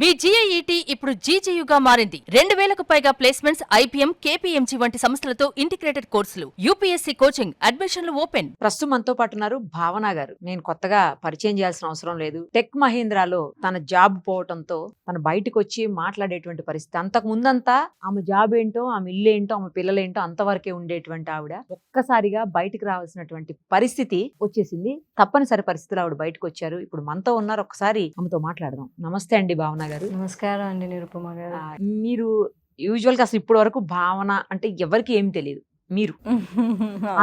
మీ GIET ఇప్పుడు GGUగా మారింది. 2000కు పైగా ప్లేస్మెంట్స్, IPM, KPMG వంటి సంస్థలతో ఇంటిగ్రేటెడ్ కోర్సులు. UPSC కోచింగ్, అడ్మిషన్లు ఓపెన్. ప్రస్తుతం మనతో పాటు ఉన్నారు భావన గారు. నేను కొత్తగా పరిచయం చేయాల్సిన అవసరం లేదు. టెక్ మహీంద్రాలో తన జాబ్ పోవటంతో తను బయటకు వచ్చి మాట్లాడేటువంటి పరిస్థితి. అంతకు ముందంతా ఆమె జాబ్ ఏంటో, ఆమె ఇల్లు ఏంటో, ఆమె పిల్లలేంటో అంతవరకే ఉండేటువంటి ఆవిడ ఒక్కసారిగా బయటకు రావాల్సినటువంటి పరిస్థితి వచ్చేసింది. తప్పనిసరి పరిస్థితులు ఆవిడ బయటకు వచ్చారు. ఇప్పుడు మనతో ఉన్నారు. ఒకసారి ఆమెతో మాట్లాడదాం. నమస్తే అండి భావన గారు. నమస్కారం అండి నిరుపమ గారు. మీరు యూజువల్ గా అసలు ఇప్పటి వరకు భావన అంటే ఎవరికి ఏం తెలియదు. మీరు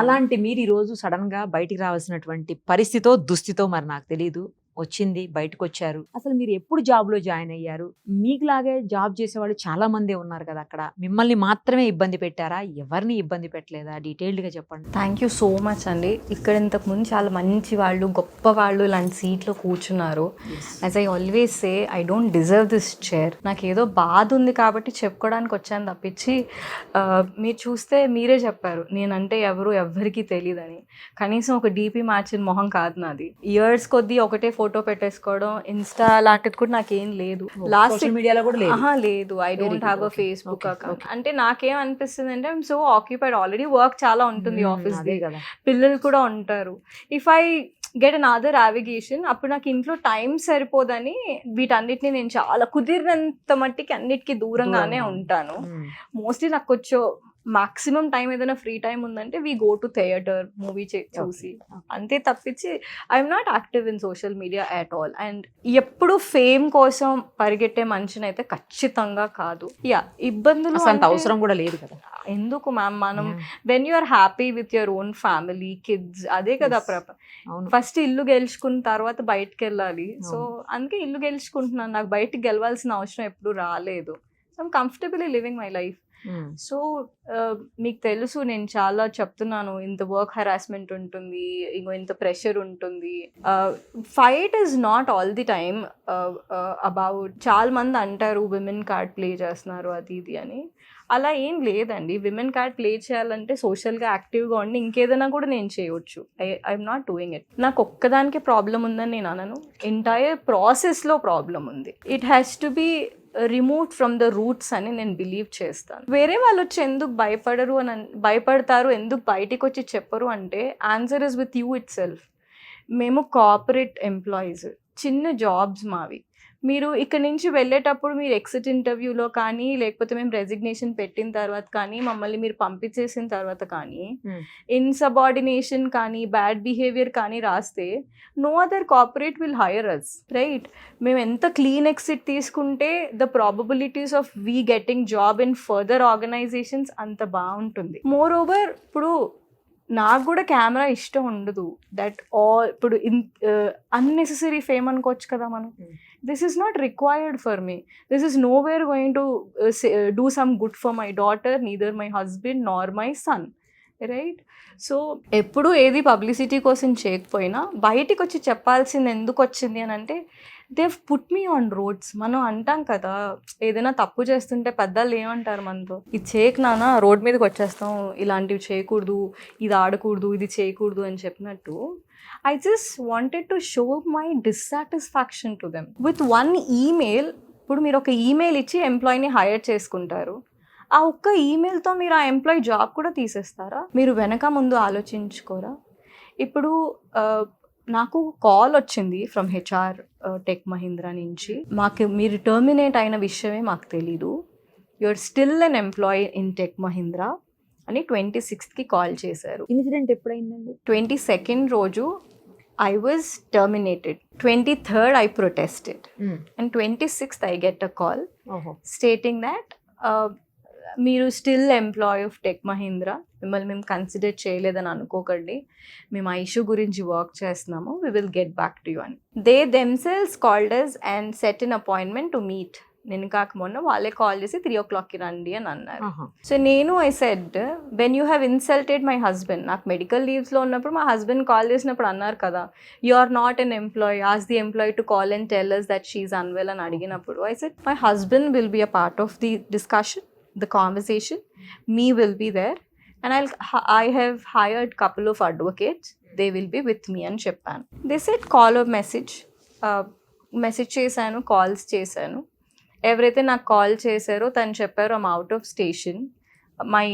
అలాంటి మీరు ఈ రోజు సడన్ గా బయటికి రావాల్సినటువంటి పరిస్థితో దుస్థితో మరి నాకు తెలియదు వచ్చింది, బయటకు వచ్చారు. అసలు మీరు ఎప్పుడు జాబ్ లో జాయిన్ అయ్యారు? మీకులాగే జాబ్ చేసేవాళ్ళు చాలా మంది ఉన్నారు కదా అక్కడ. మిమ్మల్ని మాత్రమే ఇబ్బంది పెట్టారా, ఎవరిని ఇబ్బంది పెట్టలేదా? డీటెయిల్డ్ గా చెప్పండి. థ్యాంక్ యూ సో మచ్ అండి. ఇక్కడ ఇంతకు ముందు చాలా మంచి వాళ్ళు, గొప్ప వాళ్ళు ఇలాంటి సీట్లో కూర్చున్నారు. As I always say, I don't deserve this chair. నాకు ఏదో బాధ ఉంది కాబట్టి చెప్పుకోవడానికి వచ్చాను తప్పించి, మీరు చూస్తే మీరే చెప్పారు నేనంటే ఎవరికి తెలియదని. కనీసం ఒక డీపీ మార్చిన మొహం కాదు నాది. ఇయర్స్ కొద్దీ ఒకటే ఫోటో పెట్టేసుకోవడం, ఇన్స్టా లాంటిది కూడా నాకేం లేదు. లాస్ట్ మీడియాలో కూడా లేదు. I don't have a Facebook account. అంటే నాకేం అనిపిస్తుంది అంటే, I'm so occupied, already work చాలా ఉంటుంది ఆఫీస్, పిల్లలు కూడా ఉంటారు. If I get an other navigation, అప్పుడు నాకు ఇంట్లో టైం సరిపోదని వీటన్నిటిని నేను చాలా కుదిరినంత మట్టికి అన్నిటికీ దూరంగానే ఉంటాను. మోస్ట్లీ నాకు కొంచెం మాక్సిమం టైం ఏదైనా ఫ్రీ టైం ఉందంటే we go to theatre, movie చూసి, అంతే తప్పించి I'm not active in social media at all. And ఎప్పుడు ఫేమ్ కోసం పరిగెట్టే మనిషిని అయితే ఖచ్చితంగా కాదు. ఇబ్బందులు అంత అవసరం కూడా లేదు కదా. ఎందుకు మ్యామ్, మనం when you are happy with your own family, kids, అదే కదా ఫస్ట్ ఇల్లు గెలుచుకున్న తర్వాత బయటకు వెళ్ళాలి. సో అందుకే ఇల్లు గెలుచుకుంటున్నాను. నాకు బయటకు గెలవాల్సిన అవసరం ఎప్పుడు రాలేదు. So I'm comfortably living my life. So మీకు తెలుసు, నేను చాలా చెప్తున్నాను, ఇంత వర్క్ హెరాస్మెంట్ ఉంటుంది, ఇంత ప్రెషర్ ఉంటుంది. Fight is not all the time about, చాలా మంది అంటారు విమెన్ కార్డ్ ప్లే చేస్తున్నారు అది ఇది అని. అలా ఏం లేదండి. విమెన్ కార్డ్ ప్లే చేయాలంటే సోషల్గా యాక్టివ్గా ఉండి ఇంకేదైనా కూడా నేను చేయవచ్చు. I'm not doing it. నాకు ఒక్కదానికి ప్రాబ్లం ఉందని నేను అనను, ఎంటైర్ ప్రాసెస్లో ప్రాబ్లం ఉంది. It has to be removed from the roots అని నేను బిలీవ్ చేస్తాను. వేరే వాళ్ళు వచ్చి ఎందుకు భయపడతారు, ఎందుకు బయటికి వచ్చి చెప్పరు అంటే, answer is with you it self. మేము కార్పొరేట్ ఎంప్లాయీస్, చిన్న జాబ్స్ మావి. మీరు ఇక్కడ నుంచి వెళ్ళేటప్పుడు మీరు ఎగ్జిట్ ఇంటర్వ్యూలో కానీ, లేకపోతే మేము రెసిగ్నేషన్ పెట్టిన తర్వాత కానీ, మమ్మల్ని మీరు పంపించేసిన తర్వాత కానీ, ఇన్సబార్డినేషన్ కానీ, బ్యాడ్ బిహేవియర్ కానీ రాస్తే no other corporate will hire us, right? మేము ఎంత క్లీన్ ఎగ్జిట్ తీసుకుంటే the probabilities of we getting job in further organisations అంత బాగుంటుంది. మోర్ ఓవర్, ఇప్పుడు నాకు కూడా కెమెరా ఇష్టం ఉండదు. దట్ ఆల్ ఇప్పుడు అన్నెసెసరీ ఫేమ్ అనుకోవచ్చు కదా మనం. This is not required for me. This is know we're going to do some good for my daughter, neither my husband Nar my son, right? So ఎప్పుడు ఏది publicity కోసం చేయకపోయినా బయటికి వచ్చి చెప్పాల్సింది ఎందుకు వచ్చింది అని అంటే, they put me on roads. మనం అంటాం కదా, ఏదైనా తప్పు చేస్తుంటే పెద్దలు ఏమంటారు మనతో, ఇది చేయకు నాన్న, రోడ్ మీదకి వచ్చేస్తాం, ఇలాంటివి చేయకూడదు, ఇది ఆడకూడదు, ఇది చేయకూడదు అని చెప్పినట్టు. I just wanted to show my dissatisfaction to them. With one email, ఇప్పుడు మీరు ఒక ఈమెయిల్ ఇచ్చి ఎంప్లాయీని హైర్ చేసుకుంటారు. ఆ ఒక్క ఈమెయిల్తో మీరు ఆ ఎంప్లాయీ జాబ్ కూడా తీసేస్తారా? మీరు వెనక ముందు ఆలోచించుకోరా? ఇప్పుడు నాకు కాల్ వచ్చింది ఫ్రమ్ HR టెక్ మహీంద్రా నుంచి. మీరు టర్మినేట్ అయిన విషయమే మాకు తెలీదు, you're still an employee in Tech Mahindra అని 26th కాల్ చేశారు. ఇన్సిడెంట్ ఎప్పుడైందండి? 22nd రోజు I was terminated. 23rd I protested. And 26th I get a call stating that మీరు still employee of tech Mahindra, మిమ్మల్ని మేము కన్సిడర్ చేయలేదని అనుకోకండి, మేము ఆ ఇష్యూ గురించి వర్క్ చేస్తున్నాము, we will get back to you అని. They themselves called us and set in appointment to meet. నేను కాక మొన్న వాళ్ళే కాల్ చేసి 3 o'clockకి రండి అని అన్నారు. సో నేను I said, when you have insulted my husband, నాకు మెడికల్ లీవ్స్లో ఉన్నప్పుడు మా హస్బెండ్ కాల్ చేసినప్పుడు అన్నారు కదా, you are not an employee, as the employee to call and tell us that she is unwell అని అడిగినప్పుడు I said, my husband will be a part of the discussion, the conversation, me will be there, and I have hired couple of advocates, they will be with me అని చెప్పాను. They said call or message చేశాను, calls చేశాను. ఎవరైతే నాకు call చేశారో తను చెప్పారు I'm out of station, my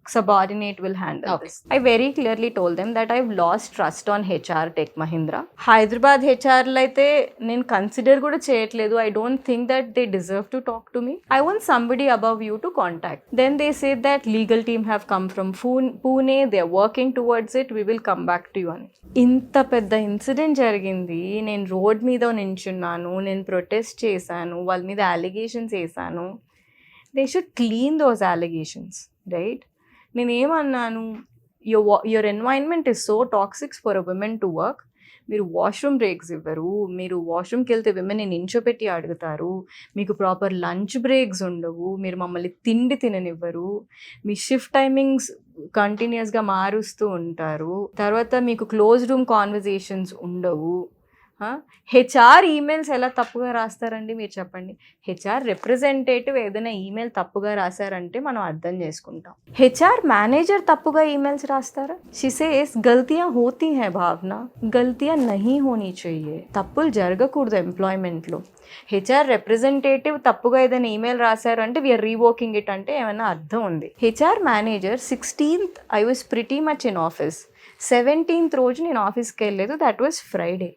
subordinate will handle Okay. this. I very clearly told them that I've lost trust on HR Tech Mahindra. Hyderabad HR అయితే నేను consider కూడా చేయట్లేదు. I don't think that they deserve to talk to me. I want somebody above you to contact. Then they said that legal team have come from Pune, they are working towards it, we will come back to you అని. ఇంత పెద్ద incident జరిగింది, నేను road మీద నించున్నాను, నేను protest చేశాను, వాళ్ళ మీద అలిగేషన్స్ వేసాను. They should clean those allegations, right? నేనేమన్నాను, your environment is so toxics for a women to work. మీరు వాష్రూమ్ బ్రేక్స్ ఇవ్వరు, మీరు వాష్రూమ్కి వెళ్తే విమెన్ని నించోపెట్టి అడుగుతారు, మీకు ప్రాపర్ లంచ్ బ్రేక్స్ ఉండవు, మీరు మమ్మల్ని తిండి తిననివ్వరు, మీ షిఫ్ట్ టైమింగ్స్ కంటిన్యూస్గా మారుస్తూ ఉంటారు, తర్వాత మీకు క్లోజ్ రూమ్ కాన్వర్జేషన్స్ ఉండవు. హెచ్ఆర్ ఈమెయిల్స్ ఎలా తప్పుగా రాస్తారండి మీరు చెప్పండి? హెచ్ఆర్ రిప్రజెంటేటివ్ ఏదైనా ఈమెయిల్ తప్పుగా రాశారంటే మనం అర్థం చేసుకుంటాం. హెచ్ఆర్ మేనేజర్ తప్పుగా ఈమెయిల్స్ రాస్తారా? షీ సేస్ గల్తియా హోతీ హై భావన, గల్తియా నహీ హోనీ చెయ్యే. తప్పులు జరగకూడదు ఎంప్లాయ్మెంట్లో. హెచ్ఆర్ రిప్రజెంటేటివ్ తప్పుగా ఏదైనా ఈమెయిల్ రాశారు అంటే వీఆర్ రీవోకింగ్ ఇట్ అంటే ఏమైనా అర్థం ఉంది. HR manager 16th I was pretty much in office, 17th రోజు నేను ఆఫీస్కి వెళ్ళలేదు, that was Friday.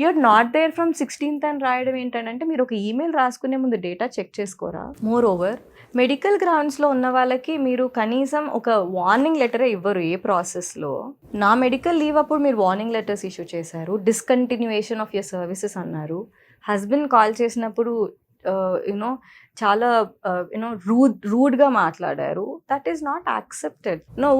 You're not there from 16th అని రాయడం ఏంటంటే మీరు ఒక ఈమెయిల్ రాసుకునే ముందు డేటా చెక్ చేసుకోరా? మోర్ ఓవర్ మెడికల్ గ్రౌండ్స్లో ఉన్న వాళ్ళకి మీరు కనీసం ఒక వార్నింగ్ లెటరే ఇవ్వరు ఏ ప్రాసెస్లో. నా మెడికల్ లీవ్ అప్పుడు మీరు వార్నింగ్ లెటర్స్ ఇష్యూ చేశారు, డిస్కంటిన్యూయేషన్ ఆఫ్ యువర్ సర్వీసెస్ అన్నారు. హస్బెండ్ కాల్ చేసినప్పుడు యునో చాలా రూడ్గా మాట్లాడారు. That is not accepted. No,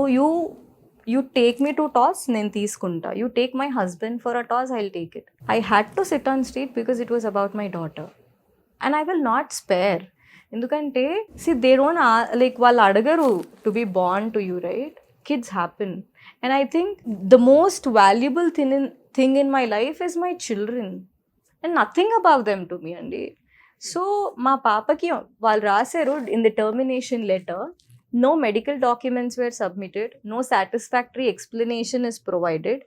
you take me to toss, నేను తీసుకుంటా. You take my husband for a toss, I'll take it. I had to sit on street because it was about my daughter. And I will not spare. ఎందుకంటే they don't like వాళ్ళు అడగరు to be born to you, right? Kids happen. And I think the most valuable thing in my life is my children. And nothing above them to me అండి. So మా పాపకి వాళ్ళు రాశారు in the termination letter, no medical documents were submitted, no satisfactory explanation is provided,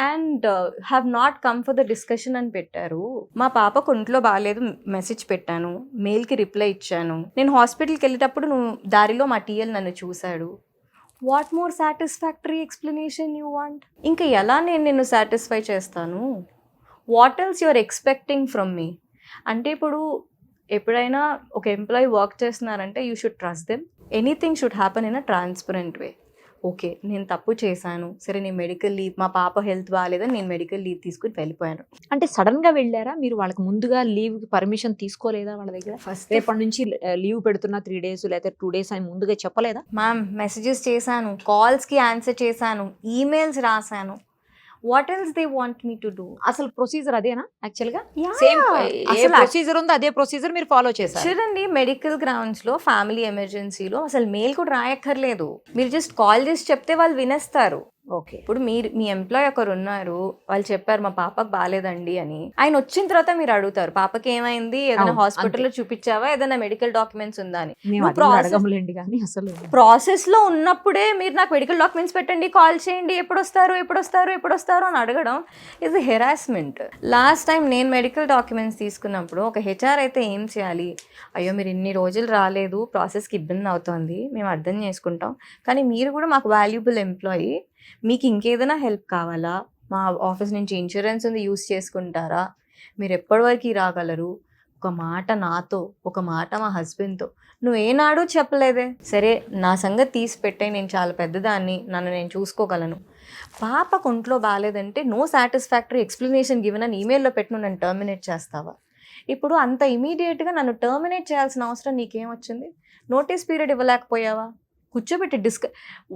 and have not come for the discussion అని పెట్టారు. మా పాపకు ఒంట్లో బాగాలేదు, మెసేజ్ పెట్టాను, మెయిల్కి రిప్లై ఇచ్చాను. నేను హాస్పిటల్కి వెళ్ళేటప్పుడు దారిలో మా టీఎల్ నన్ను చూశాడు. What more satisfactory explanation you want? ఇంకా ఎలా నేను నిన్ను సాటిస్ఫై చేస్తాను? What else you're expecting from me? అంటే ఇప్పుడు ఎప్పుడైనా ఒక ఎంప్లాయీ వర్క్ చేస్తున్నారంటే you should trust them. Anything should happen in a transparent way. Okay, నేను తప్పు చేశాను, సరే నేను మెడికల్ లీవ్, మా పాప హెల్త్ బాగాలేదని నేను మెడికల్ లీవ్ తీసుకుని వెళ్ళిపోయాను. అంటే సడన్ గా వెళ్ళారా మీరు? వాళ్ళకి ముందుగా లీవ్ పర్మిషన్ తీసుకోలేదా వాళ్ళ దగ్గర? ఫస్ట్ రేపటి నుంచి లీవ్ పెడుతున్నా 3 days లేదా 2 days అని ముందుగా చెప్పలేదా? మ్యామ్, మెసేజెస్ చేశాను, కాల్స్కి ఆన్సర్ చేశాను, ఈమెయిల్స్ రాశాను. What else they want me to do? అసలు ప్రొసీజర్ అదేనా యాక్చువల్ గా? Yeah. సేమ్ అసలు ప్రొసీజర్ ఉందో అదే ప్రొసీజర్ మీరు ఫాలో చేశారు. చూడండి, మెడికల్ గ్రౌండ్స్ లో ఫ్యామిలీ ఎమర్జెన్సీలో అసలు మెయిల్ కూడా రాయక్కర్లేదు. మీరు జస్ట్ కాల్ చేసి చెప్తే వాళ్ళు వినేస్తారు. ఓకే, ఇప్పుడు మీ ఎంప్లాయ్ ఒకరు ఉన్నారు, వాళ్ళు చెప్పారు మా పాపకు బాగాలేదండి అని. ఆయన వచ్చిన తర్వాత మీరు అడుగుతారు పాపకి ఏమైంది, ఏదైనా హాస్పిటల్లో చూపించావా, ఏదైనా మెడికల్ డాక్యుమెంట్స్ ఉందా అని. అడగములేండి కానీ అసలు ప్రాసెస్ లో ఉన్నప్పుడే మీరు నాకు మెడికల్ డాక్యుమెంట్స్ పెట్టండి, కాల్ చేయండి, ఎప్పుడు వస్తారు అని అడగడం ఇది హెరాస్మెంట్. లాస్ట్ టైం నేను మెడికల్ డాక్యుమెంట్స్ తీసుకున్నప్పుడు ఒక హెచ్ఆర్ అయితే ఏం చేయాలి, అయ్యో మీరు ఇన్ని రోజులు రాలేదు, ప్రాసెస్కి ఇబ్బంది అవుతుంది, మేము అర్థం చేసుకుంటాం, కానీ మీరు కూడా మాకు వాల్యుబుల్ ఎంప్లాయీ, మీకు ఇంకేదైనా హెల్ప్ కావాలా, మా ఆఫీస్ నుంచి ఇన్సూరెన్స్ ఉంది యూస్ చేసుకుంటారా, మీరు ఎప్పటి వరకు రాగలరు, ఒక మాట నాతో, ఒక మాట మా హస్బెండ్తో నువ్వేనాడు చెప్పలేదే. సరే నా సంగతి తీసి పెట్టే, నేను చాలా పెద్దదాన్ని, నన్ను నేను చూసుకోగలను. పాపకు ఒంట్లో బాగాలేదంటే నో సాటిస్ఫాక్టరీ ఎక్స్ప్లెనేషన్ గివెన్ అని ఈమెయిల్లో పెట్టిన నన్ను టర్మినేట్ చేస్తావా? ఇప్పుడు అంత ఇమీడియట్గా నన్ను టర్మినేట్ చేయాల్సిన అవసరం నీకేమొచ్చింది? Notice period ఇవ్వలేకపోయావా? కూర్చోబెట్టి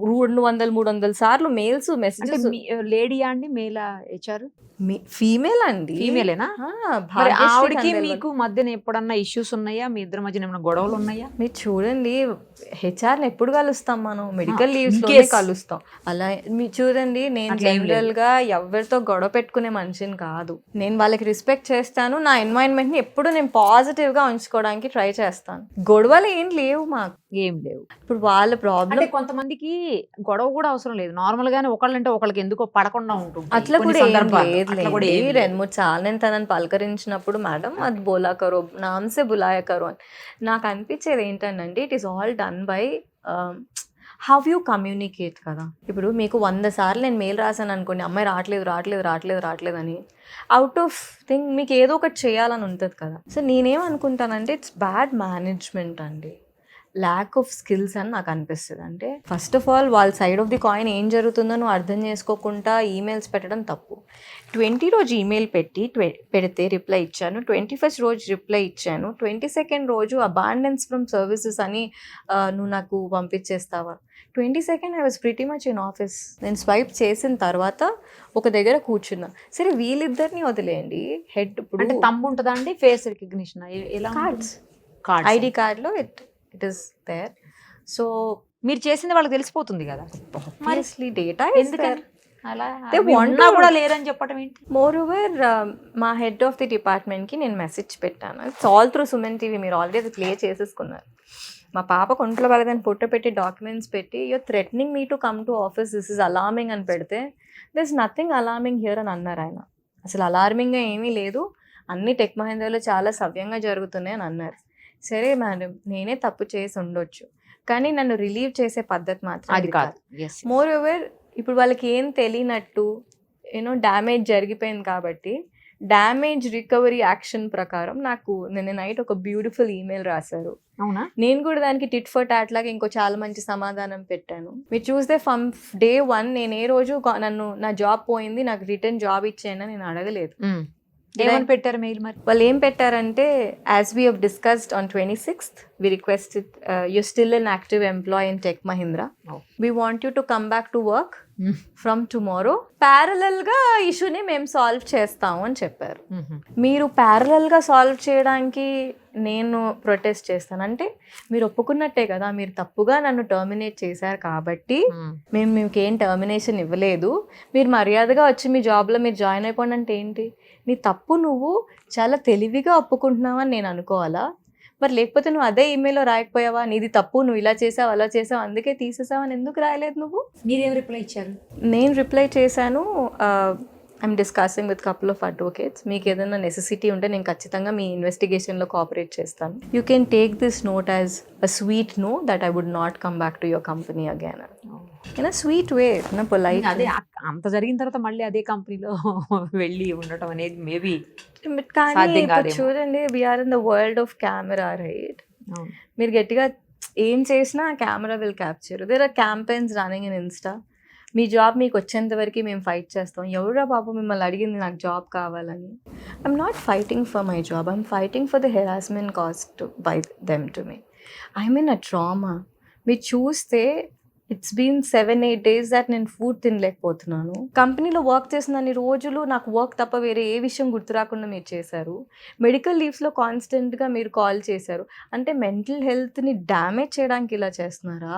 200-300 సార్లు మెయిల్స్ మెసేజెస్. లేడీయా అండి, మేలా హెచ్ఆర్? ఫీమేల్ అండి. ఫీమేలేనా? ఆవిడకి మీకు మధ్యన ఎప్పుడన్నా ఇష్యూస్ ఉన్నాయా? మీ ఇద్దరి మధ్యన ఏమైనా గొడవలు ఉన్నాయా? మీరు చూడండి, హెచ్ఆర్ని ఎప్పుడు కలుస్తాం మనం? మెడికల్ లీవ్స్ లో కలుస్తాం. అలా మీరు చూడండి, నేను జనరల్ గా ఎవరితో గొడవ పెట్టుకునే మనిషిని కాదు. నేను వాళ్ళకి రెస్పెక్ట్ చేస్తాను, నా ఎన్వైరన్మెంట్ ని ఎప్పుడు నేను పాజిటివ్ గా ఉంచుకోవడానికి ట్రై చేస్తాను. గొడవలు ఏం లేవు మాకు, ఏం లేవు. ఇప్పుడు వాళ్ళ ప్రాబ్లం అంటే కొంతమందికి గొడవ కూడా అవసరం లేదు, నార్మల్ గానే ఒకళ్ళంటే ఒకళ్ళకి ఎందుకో పడకుండా ఉంటుంది. అట్లా కొన్ని కూడా ఏం సందర్భాల్లో లేదు అట్లా కూడా ఏమీ లేదు. 2-3 సార్లు నేను తనని పలకరించినప్పుడు మేడం అది బోలా కరో నామ్సే బులాయా కరో అని నాకు అనిపించేది ఏంటంటే it is all done by how you communicate కదా. ఇప్పుడు మీకు 100 సార్లు నేను మెయిల్ రాశాను అనుకోండి, అమ్మాయి రావట్లేదు అని, అవుట్ ఆఫ్ థింగ్ మీకు ఏదో ఒకటి చేయాలని ఉంటుంది కదా. సో నేనేమనుకుంటానంటే ఇట్స్ బ్యాడ్ మేనేజ్మెంట్ అండి, ల్యాక్ ఆఫ్ స్కిల్స్ అని నాకు అనిపిస్తుంది. అంటే ఫస్ట్ ఆఫ్ ఆల్ వాళ్ళ సైడ్ ఆఫ్ ది కాయిన్ ఏం జరుగుతుందో నువ్వు అర్థం చేసుకోకుండా ఈమెయిల్స్ పెట్టడం తప్పు. 20 రోజు ఈమెయిల్ పెడితే రిప్లై ఇచ్చాను, 21st రోజు రిప్లై ఇచ్చాను, 22nd రోజు అబాండెన్స్ ఫ్రమ్ సర్వీసెస్ అని నువ్వు నాకు పంపించేస్తావా. 22nd I was pretty much in office. నేను స్వైప్ చేసిన తర్వాత ఒక దగ్గర కూర్చున్నా. సరే వీళ్ళిద్దరిని వదిలేయండి, హెడ్ ఇప్పుడు అంటే తమ్ము ఉంటుందా అండి, ఫేస్ రికగ్నిషన్ ఎలా? కార్డ్స్ కార్డ్ ఐడి కార్డ్లో ఇట్ ఈస్ దేర్. సో మీరు చేసింది వాళ్ళకి తెలిసిపోతుంది కదా, ఆబ్వియస్లీ డేటా ఎందుకని అలా They అవి want ఉన్నా to- కూడా లేరని చెప్పడం ఏంటి? మోర్ ఓవర్ మా హెడ్ ఆఫ్ ది డిపార్ట్మెంట్కి నేను మెసేజ్ పెట్టాను. It's all through Suman TV, మీరు ఆల్రెడీ అది ప్లే చేసేసుకున్నారు. మా పాప కొంట్లో పడదని ఫోటో పెట్టి డాక్యుమెంట్స్ పెట్టి you're threatening me to come to office, this is alarming అని పెడితే దిస్ నథింగ్ అలార్మింగ్ హియర్ అని అన్నారు ఆయన. అసలు అలార్మింగ్గా ఏమీ లేదు, అన్ని టెక్ మహేంద్రలో చాలా సవ్యంగా జరుగుతున్నాయి అని అన్నారు. సరే మేడం, నేనే తప్పు చేసి ఉండొచ్చు, కానీ నన్ను రిలీవ్ చేసే పద్ధతి మాత్రం అది కాదు. Yes. మోర్ ఓవర్ ఇప్పుడు వాళ్ళకి ఏం తెలియనట్టు డ్యామేజ్ జరిగిపోయింది కాబట్టి డ్యామేజ్ రికవరీ యాక్షన్ ప్రకారం నాకు నిన్న నైట్ ఒక బ్యూటిఫుల్ ఈమెయిల్ రాశారు. అవునా? నేను కూడా దానికి టిట్ ఫర్ టాట్ లాగా ఇంకో చాలా మంచి సమాధానం పెట్టాను. మీరు చూస్తే ఫ్రమ్ డే 1 నేను ఏ రోజు నన్ను నా జాబ్ పోయింది నాకు రిటర్న్ జాబ్ ఇచ్చేయని నేను అడగలేదు. ఏమని పెట్టారు మెయిల్ మరి? వాళ్ళు ఏం పెట్టారంటే, as we have discussed on 26th we requested you're still an active employee in Tech Mahindra. We want you to come back to work from tomorrow. Parallel గా ఇష్యూని మేము సాల్వ్ చేస్తాము అని చెప్పారు. మీరు parallel గా సాల్వ్ చేయడానికి నేను ప్రొటెస్ట్ చేస్తాను అంటే మీరు ఒప్పుకున్నట్టే కదా, మీరు తప్పుగా నన్ను టర్మినేట్ చేశారు కాబట్టి మేము మీకు ఏం టర్మినేషన్ ఇవ్వలేదు, మీరు మర్యాదగా వచ్చి మీ జాబ్లో మీరు జాయిన్ అయిపోండి అంటే ఏంటి? నీ తప్పు నువ్వు చాలా తెలివిగా ఒప్పుకుంటున్నావని నేను అనుకోవాలా? మరి లేకపోతే నువ్వు అదే ఈమెయిల్లో రాయకపోయావా, నీది తప్పు, నువ్వు ఇలా చేసావు అలా చేసావు అందుకే తీసేసావు అని ఎందుకు రాయలేదు నువ్వు? మీరేం రిప్లై ఇచ్చారు? నేను రిప్లై చేశాను, I'm discussing with couple of advocates, మీకు ఏదైనా నెసెసిటీ ఉంటే నేను ఖచ్చితంగా మీ ఇన్వెస్టిగేషన్లో కోఆపరేట్ చేస్తాను. You can take this note as a sweet no that I would not come back to your company again in a sweet way, in a polite. అదే అంత జరిగిన తర్వాత మళ్ళీ అదే కంపెనీలో వెళ్ళి ఉండటం అనేది మేబీ కానీ సాధ్యం ఇప్పుడు కాదేమో. చూడండి, we're in the world of camera, right? మీరు గట్టిగా ఏం చేసినా camera will capture. There are campaigns running in Insta. మీ జాబ్ మీకు వచ్చేంత వరకు మేము ఫైట్ చేస్తాం. ఎవరా బాబు మిమ్మల్ని అడిగింది నాకు జాబ్ కావాలని? I'm not fighting for my job, I'm fighting for the harassment cost by them to me. I'm in a trauma. మీరు చూస్తే ఇట్స్ బీన్ 7-8 days that నేను ఫుడ్ తినలేకపోతున్నాను. కంపెనీలో వర్క్ చేసిన అన్ని రోజులు నాకు వర్క్ తప్ప వేరే ఏ విషయం గుర్తు రాకుండా మీరు చేశారు. మెడికల్ లీవ్స్లో కాన్స్టెంట్గా మీరు కాల్ చేశారు. అంటే మెంటల్ హెల్త్ని డ్యామేజ్ చేయడానికి ఇలా చేస్తున్నారా?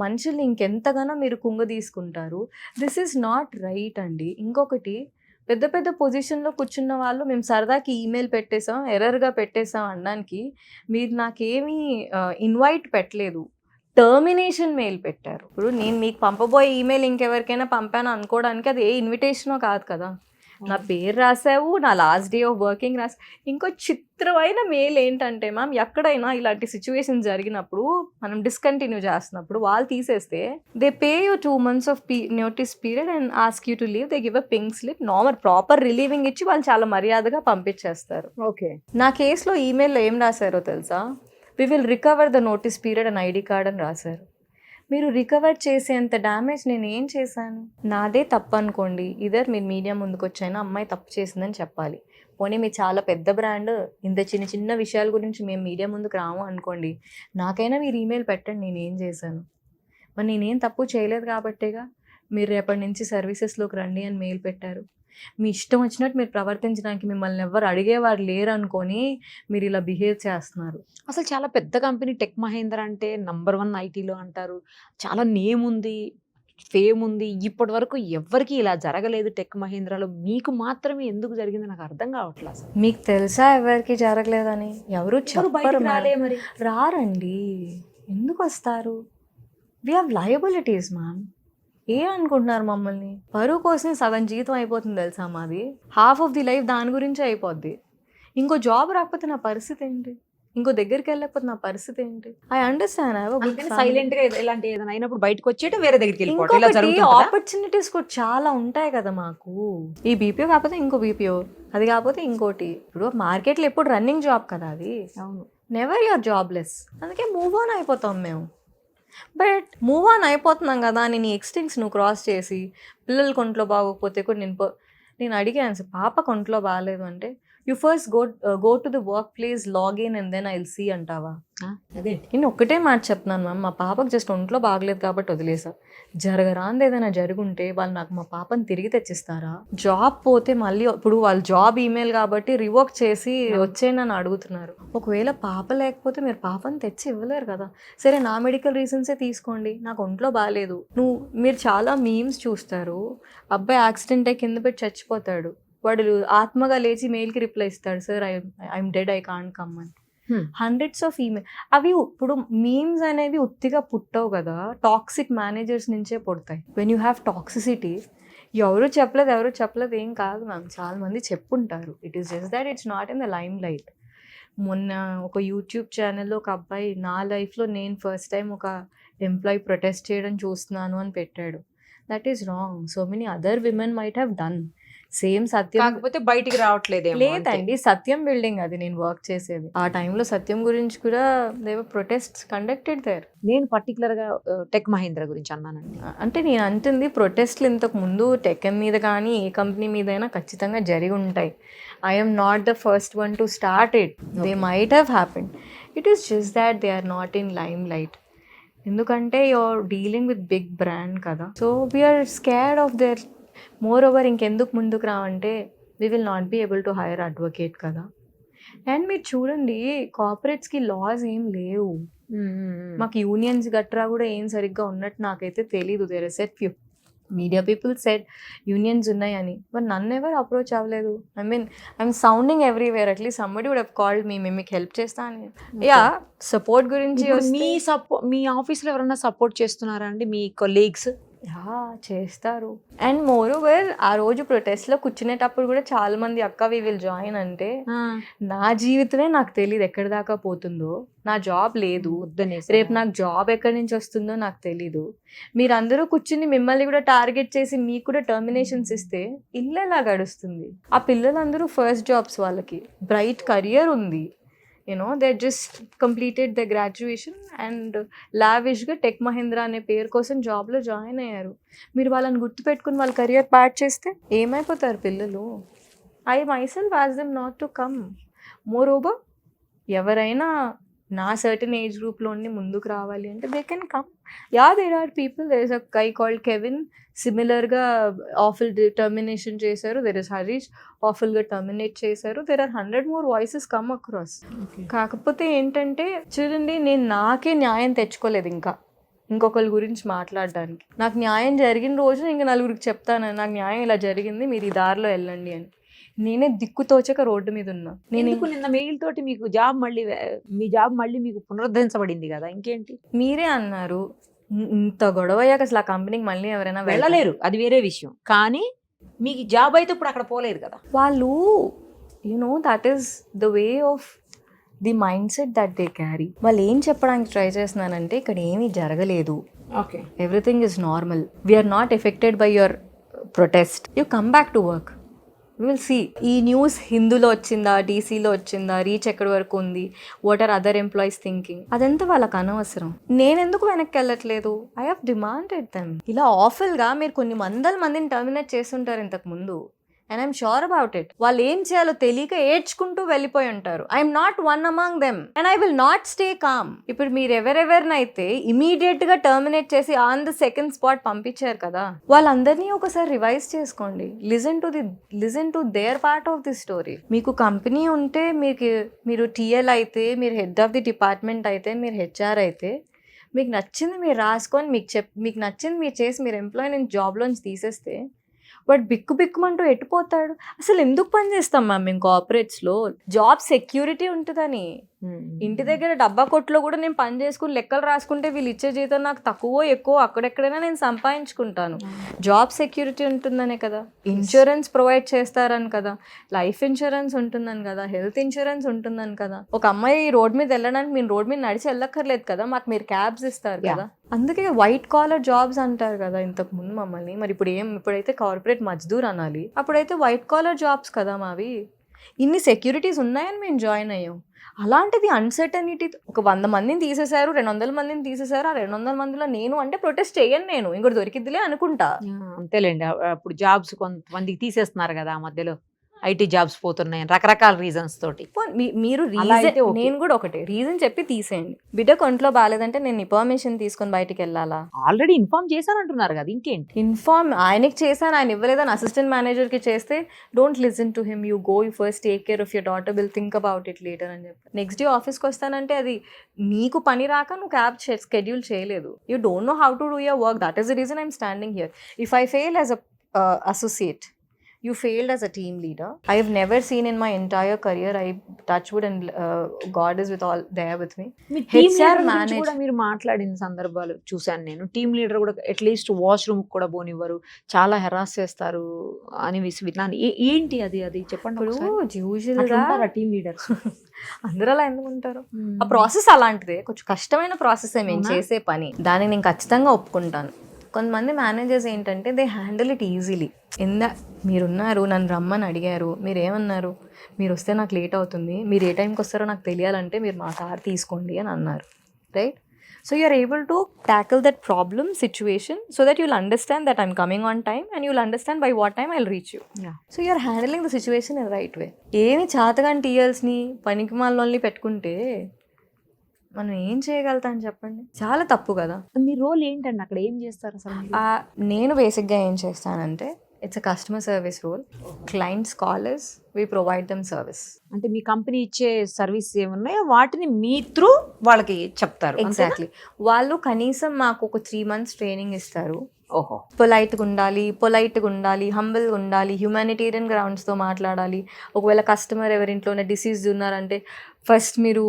మనుషుల్ని ఇంకెంతగానో మీరు కుంగ తీసుకుంటారు. దిస్ ఈజ్ నాట్ రైట్ అండి. ఇంకొకటి, పెద్ద పెద్ద పొజిషన్లో కూర్చున్న వాళ్ళు మేము సరదాకి ఈమెయిల్ పెట్టేసాం, ఎర్రర్గా పెట్టేసాం అనడానికి మీరు నాకేమీ ఇన్వైట్ పెట్టలేదు, టర్మినేషన్ మెయిల్ పెట్టారు. ఇప్పుడు నేను మీకు పంపబోయే ఈమెయిల్ ఇంకెవరికైనా పంపాను అనుకోవడానికి అది ఏ ఇన్విటేషనో కాదు కదా. నా పేరు రాసావు, నా లాస్ట్ డే ఆఫ్ వర్కింగ్ రాసావు. ఇంకో చిత్రమైన మెయిల్ ఏంటంటే మ్యామ్, ఎక్కడైనా ఇలాంటి సిచ్యువేషన్ జరిగినప్పుడు మనం డిస్కంటిన్యూ చేస్తున్నప్పుడు వాళ్ళు తీసేస్తే they pay you 2 months of notice period and ask you to leave. They give a pink slip, normal proper relieving ఇచ్చి వాళ్ళు చాలా మర్యాదగా పంపించేస్తారు. ఓకే. నా కేసులో ఈమెయిల్లో ఏం రాశారో తెలుసా? We will recover the notice period and ID card అని రాశారు. మీరు రికవర్ చేసేంత డ్యామేజ్ నేను ఏం చేశాను? నాదే తప్పు అనుకోండి, ఇదర్ మీరు మీడియా ముందుకు వచ్చైనా అమ్మాయి తప్పు చేసిందని చెప్పాలి. పోనీ మీరు చాలా పెద్ద బ్రాండ్, ఇంత చిన్న చిన్న విషయాల గురించి మేము మీడియా ముందుకు రాము అనుకోండి, నాకైనా మీరు ఈమెయిల్ పెట్టండి నేనేం చేశాను. మరి నేనేం తప్పు చేయలేదు కాబట్టేగా మీరు రేపటి నుంచి సర్వీసెస్లోకి రండి అని మెయిల్ పెట్టారు. మీ ఇష్టం వచ్చినట్టు మీరు ప్రవర్తించడానికి మిమ్మల్ని ఎవరు అడిగేవారు లేరు అనుకొని మీరు ఇలా బిహేవ్ చేస్తున్నారు. అసలు చాలా పెద్ద కంపెనీ టెక్ మహేంద్ర అంటే నంబర్ 1 ఐటీలో అంటారు, చాలా నేమ్ ఉంది, ఫేమ్ ఉంది. ఇప్పటి వరకు ఎవరికి ఇలా జరగలేదు టెక్ మహేంద్రలో, మీకు మాత్రమే ఎందుకు జరిగింది నాకు అర్థం కావట్లేదు అసలు. మీకు తెలుసా ఎవరికి జరగలేదని? ఎవరు చెప్పరు. రాలే మరి. రారండి, ఎందుకు వస్తారు? We have liabilities ma'am. ఏ అనుకుంటున్నారు మమ్మల్ని? పరువు కోసం సగం జీతం అయిపోతుంది తెలుసా మాది. హాఫ్ ఆఫ్ ది లైఫ్ దాని గురించే అయిపోద్ది. ఇంకో జాబ్ రాకపోతే నా పరిస్థితి ఏంటి? ఇంకో దగ్గరికి వెళ్ళకపోతే నా పరిస్థితి ఏంటి? I understand. సైలెంట్ గా ఇలాంటి ఏదైనా అయినప్పుడు బయటకు వచ్చేట వేరే దగ్గరికి వెళ్ళిపోవడం ఇలా జరుగుతుంది. ఆపర్చునిటీస్ కూడా చాలా ఉంటాయి కదా మాకు. ఈ బీపీఓ కాకపోతే ఇంకో బీపీఓ, అది కాకపోతే ఇంకోటి. ఇప్పుడు మార్కెట్లో ఎప్పుడు రన్నింగ్ జాబ్ కదా అది. అవును. Never you're jobless. అందుకే మూవ్ ఆన్ అయిపోతాం మేము. బట్ మూవ్ ఆన్ అయిపోతున్నాం కదా అని నీ ఎక్స్టింగ్స్ నువ్వు క్రాస్ చేసి పిల్లలు కొంట్లో బాగోకపోతే కూడా నేను అడిగాను సార్, పాప కొంట్లో బాగాలేదు అంటే you first go to the work place, login and then I will see అంటావా? అదే నేను ఒక్కటే మాట చెప్తున్నాను మ్యామ్, మా పాపకు జస్ట్ ఒంట్లో బాగలేదు కాబట్టి వదిలేసా. జరగరాంది ఏదైనా జరుగుంటే వాళ్ళు నాకు మా పాపని తిరిగి తెచ్చిస్తారా? జాబ్ పోతే మళ్ళీ ఇప్పుడు వాళ్ళు జాబ్ ఈమెయిల్ కాబట్టి రివోక్ చేసి వచ్చేయని అడుగుతున్నారు. ఒకవేళ పాప లేకపోతే మీరు పాపని తెచ్చి ఇవ్వలేరు కదా. సరే నా మెడికల్ రీజన్సే తీసుకోండి, నాకు ఒంట్లో బాగాలేదు. మీరు చాలా మీమ్స్ చూస్తారు, అబ్బాయి యాక్సిడెంట్ అయ్యి కింద పెట్టి చచ్చిపోతాడు, వాడు ఆత్మగా లేచి మెయిల్కి రిప్లై ఇస్తాడు, sir I'm dead, I can't come అని. Hundreds of email. అవి ఇప్పుడు మీమ్స్ అనేవి ఉత్తిగా పుట్టవు కదా, టాక్సిక్ మేనేజర్స్ నుంచే పుడతాయి. వెన్ యూ హ్యావ్ టాక్సిసిటీ, ఎవరు చెప్పలేదు ఏం కాదు మ్యామ్, చాలా మంది చెప్పుంటారు. It is just that it's not in the limelight. మొన్న ఒక యూట్యూబ్ ఛానల్లో ఒక అబ్బాయి, నా లైఫ్లో నేను ఫస్ట్ టైం ఒక ఎంప్లాయీ ప్రొటెస్ట్ చేయడం చూస్తున్నాను అని పెట్టాడు. That is wrong. So many other women might have done same. సత్యం కాకపోతే బయటికి రావట్లేదు. లేదండి, సత్యం బిల్డింగ్ అది నేను వర్క్ చేసేది. ఆ టైంలో సత్యం గురించి కూడా దేవర్ ప్రొటెస్ట్ కండక్టెడ్ దేర్. నేను పర్టికులర్ గా టెక్ మహీంద్రా గురించి అన్నానండి. అంటే నేను అంటుంది ప్రొటెస్ట్లు ఇంతకు ముందు టెక్ మీద కానీ ఏ కంపెనీ మీదైనా ఖచ్చితంగా జరిగి ఉంటాయి. I'm not the first one to start it. They might have happened. It is just that they are not in limelight. ఎందుకంటే you're dealing with big brand కదా. So we're scared of there. Moreover ఇంకెందుకు ముందుకు రావంటే we will not be able to hire advocate కదా. And మీరు చూడండి, కార్పొరేట్స్కి loss ఏం లేవు. మాకు యూనియన్స్ గట్రా కూడా ఏం సరిగ్గా ఉన్నట్టు నాకైతే తెలీదు. There are set few media people set unions ఉన్నాయని, బట్ నన్ను ఎవరు అప్రోచ్ అవ్వలేదు. I'm sounding everywhere. At least somebody would have called me, మేము మీకు హెల్ప్ చేస్తాను. యా, సపోర్ట్ గురించి మీ ఆఫీస్లో ఎవరైనా సపోర్ట్ చేస్తున్నారా అండి మీ కొలీగ్స్? యా, చేస్తారు. అండ్ మోర్ ఓవర్ ఆ రోజు ప్రొటెస్ట్లో కూర్చునేటప్పుడు కూడా చాలా మంది అక్క వి విల్ జాయిన్ అంటే, నా జీవితమే నాకు తెలియదు ఎక్కడి దాకా పోతుందో. నా జాబ్ లేదు, రేపు నాకు జాబ్ ఎక్కడి నుంచి వస్తుందో నాకు తెలీదు. మీరందరూ కూర్చుని మిమ్మల్ని కూడా టార్గెట్ చేసి మీకు కూడా టర్మినేషన్స్ ఇస్తే ఇల్లు ఎలా గడుస్తుంది? ఆ పిల్లలందరూ ఫస్ట్ జాబ్స్, వాళ్ళకి బ్రైట్ కెరియర్ ఉంది. They just completed the graduation and లావిష్గా టెక్ మహీంద్రా అనే పేరు కోసం జాబ్లో జాయిన్ అయ్యారు. మీరు వాళ్ళని గుర్తుపెట్టుకుని వాళ్ళ కెరియర్ ప్యాడ్ చేస్తే ఏమైపోతారు పిల్లలు? I myself as them not to come. Moreover ఎవరైనా నా సర్టన్ ఏజ్ గ్రూప్లోని ముందుకు రావాలి అంటే they can come. Ya, there are people. There is a guy called Kevin, సిమిలర్గా ఆఫుల్ టర్మినేషన్ చేశారు. దెర్ ఇస్ హరీష్, ఆఫుల్గా టర్మినేట్ చేశారు. There are 100 more voices come across. కాకపోతే ఏంటంటే చూడండి, నేను నాకే న్యాయం తెచ్చుకోలేదు ఇంకా ఇంకొకరి గురించి మాట్లాడడానికి. నాకు న్యాయం జరిగిన రోజు ఇంకా నలుగురికి చెప్తాను, నాకు న్యాయం ఇలా జరిగింది, మీరు ఈ దారిలో వెళ్ళండి అని. నేనే దిక్కుతోచక రోడ్డు మీద ఉన్నా. నేను నిన్న మెయిల్ తోటి మీ జాబ్ మళ్ళీ మీకు పునరుద్ధరించబడింది కదా, ఇంకేంటి? మీరే అన్నారు ఇంత గొడవ అయ్యాక అసలు ఆ కంపెనీకి మళ్ళీ ఎవరైనా వెళ్ళలేరు, అది వేరే విషయం. కానీ మీకు జాబ్ అయితే ఇప్పుడు అక్కడ పోలేదు కదా. వాళ్ళు that is the way of the mindset that they carry. వాళ్ళు ఏం చెప్పడానికి ట్రై చేస్తున్నానంటే ఇక్కడ ఏమీ జరగలేదు, okay, everything is normal, we're not affected by your protest, you come back to work, will see. ఈ న్యూస్ హిందూలో వచ్చిందా, డీసీలో వచ్చిందా, రీచ్ ఎక్కడి వరకు ఉంది, what are other employees thinking, అదంతా వాళ్ళకి అనవసరం. నేనెందుకు వెనక్కి వెళ్ళట్లేదు? I have demanded them. ఇలా ఆఫుల్గా మీరు కొన్ని వందల మందిని టర్మినేట్ చేస్తుంటారు ఇంతకు ముందు, and I'm sure about it. వాళ్ళు ఏం చేయాలో తెలియక ఏడ్చుకుంటూ వెళ్ళిపోయి ఉంటారు. I'm not one among them and I will not stay calm. ఇప్పుడు మీరు ఎవరెవరినైతే ఇమీడియట్ గా టర్మినేట్ చేసి ఆన్ ద సెకండ్ స్పాట్ పంపించారు కదా, వాళ్ళందరినీ ఒకసారి రివైజ్ చేసుకోండి. Listen to their part of the story. మీకు కంపెనీ ఉంటే, మీరు టీఎల్ అయితే, మీరు హెడ్ ఆఫ్ ది డిపార్ట్మెంట్ అయితే, మీరు హెచ్ఆర్ అయితే, మీకు నచ్చింది మీరు రాసుకొని మీకు నచ్చింది మీరు చేసి మీరు ఎంప్లాయీ నుంచి జాబ్లోంచి తీసేస్తే వాడు బిక్కుమంటూ ఎట్టుపోతాడు. అసలు ఎందుకు పని చేస్తాం మ్యామ్ మేము కార్పొరేట్స్లో? జాబ్ సెక్యూరిటీ ఉంటుందని. ఇంటి దగ్గర డబ్బా కొట్లో కూడా నేను పని చేసుకుని లెక్కలు రాసుకుంటే వీళ్ళు ఇచ్చే జీతం నాకు తక్కువ ఎక్కువ అక్కడెక్కడైనా నేను సంపాదించుకుంటాను. జాబ్ సెక్యూరిటీ ఉంటుందనే కదా, ఇన్సూరెన్స్ ప్రొవైడ్ చేస్తారని కదా, లైఫ్ ఇన్సూరెన్స్ ఉంటుందని కదా, హెల్త్ ఇన్సూరెన్స్ ఉంటుందని కదా. ఒక అమ్మాయి రోడ్ మీద వెళ్ళడానికి మీరు రోడ్ మీద నడిచి వెళ్ళక్కర్లేదు కదా, మాకు మీరు క్యాబ్స్ ఇస్తారు కదా. అందుకే వైట్ కాలర్ జాబ్స్ అంటారు కదా ఇంతకు ముందు మమ్మల్ని. మరి ఇప్పుడైతే కార్పొరేట్ మజ్దూర్ అనాలి, అప్పుడైతే వైట్ కాలర్ జాబ్స్ కదా మావి. ఇన్ని సెక్యూరిటీస్ ఉన్నాయని మేము జాయిన్ అయ్యాం. అలాంటిది అన్సర్టనిటీ. ఒక 100 మందిని తీసేశారు, 200 మందిని తీసేశారు. ఆ 200 మందిలో నేను అంటే ప్రొటెస్ట్ చేయను, నేను ఇంకోటి దొరికిద్దిలే అనుకుంటా. అంతేలేండి. అప్పుడు జాబ్స్ కొంతమందికి తీసేస్తున్నారు కదా ఆ మధ్యలో, ఐటీ జాబ్స్ పోతున్నాయి రకరకాల రీజన్స్ తోటి. మీరు నేను కూడా ఒకటే రీజన్ చెప్పి తీసేయండి. బిడ్డ ఒంట్లో బాగాలేదంటే నేను పర్మిషన్ తీసుకొని బయటికి వెళ్ళాలా? ఆల్రెడీ ఇన్ఫార్మ్ చేశానంటున్నారు కదా, ఇంకేంటి? ఇన్ఫార్మ్ ఆయనకి చేశాను, ఆయన ఇవ్వలేదని అసిస్టెంట్ మేనేజర్ కి చేస్తే don't listen to him, you go, you first take care of your daughter, will think about it later అని చెప్పి. నెక్స్ట్ డే ఆఫీస్కి వస్తానంటే అది నీకు పని రాక నువ్వు క్యాబ్ షెడ్యూల్ చేయలేదు. You don't know how to do your work. That is the reason I'm standing here. If I fail as a associate, you failed as a team leader. I have never seen in my entire career, I touch wood and God is with all there with me. HR manager కూడా మీరు మాట్లాడిన సందర్భాలు చూశాను నేను. Team leader కూడా at least washroom కూడా పోనివ్వరు, చాలా harass చేస్తారు అని విన్నాను. ఏంటి అది చెప్పండి. యూజువల్గా టీమ్ లీడర్స్ అందరూ అలా ఎందుకు ఉంటారు? ఆ ప్రాసెస్ అలాంటిదే, కొంచెం కష్టమైన ప్రాసెస్ మేము చేసే పని, దాన్ని నేను ఖచ్చితంగా ఒప్పుకుంటాను. కొంతమంది మేనేజర్స్ ఏంటంటే దే హ్యాండిల్ ఇట్ ఈజీలీ. మీరున్నారు, నన్ను రమ్మని అడిగారు, మీరు ఏమన్నారు, మీరు వస్తే నాకు లేట్ అవుతుంది, మీరు ఏ టైంకి వస్తారో నాకు తెలియాలంటే మీరు మా కార్ తీసుకోండి అని అన్నారు, right? So you are able to tackle that problem situation so that you'll understand that I'm coming on time and you'll understand by what time I will reach you. So you are handling the situation in right way. ఏమి చాతగాని టీఎల్స్ని పనికి మాలని పెట్టుకుంటే మనం ఏం చేయగలుగుతాం చెప్పండి? చాలా తప్పు కదా. మీ రోల్ ఏంటండి అక్కడ, ఏం చేస్తారు అసలు? నేను బేసిక్గా ఏం చేస్తానంటే it's a customer service role. Clients call us, we provide them service. అంటే మీ కంపెనీ ఇచ్చే సర్వీస్ ఏమున్నాయో వాటిని మీ త్రూ వాళ్ళకి చెప్తారు. ఎగ్జాక్ట్లీ. వాళ్ళు కనీసం మాకు ఒక 3 months ట్రైనింగ్ ఇస్తారు. ఓహో, పొలైట్గా ఉండాలి, హంబుల్గా ఉండాలి, హ్యూమానిటేరియన్ గ్రౌండ్స్తో మాట్లాడాలి. ఒకవేళ కస్టమర్ ఎవరింట్లోనే డిసీజ్ ఉన్నారంటే ఫస్ట్ మీరు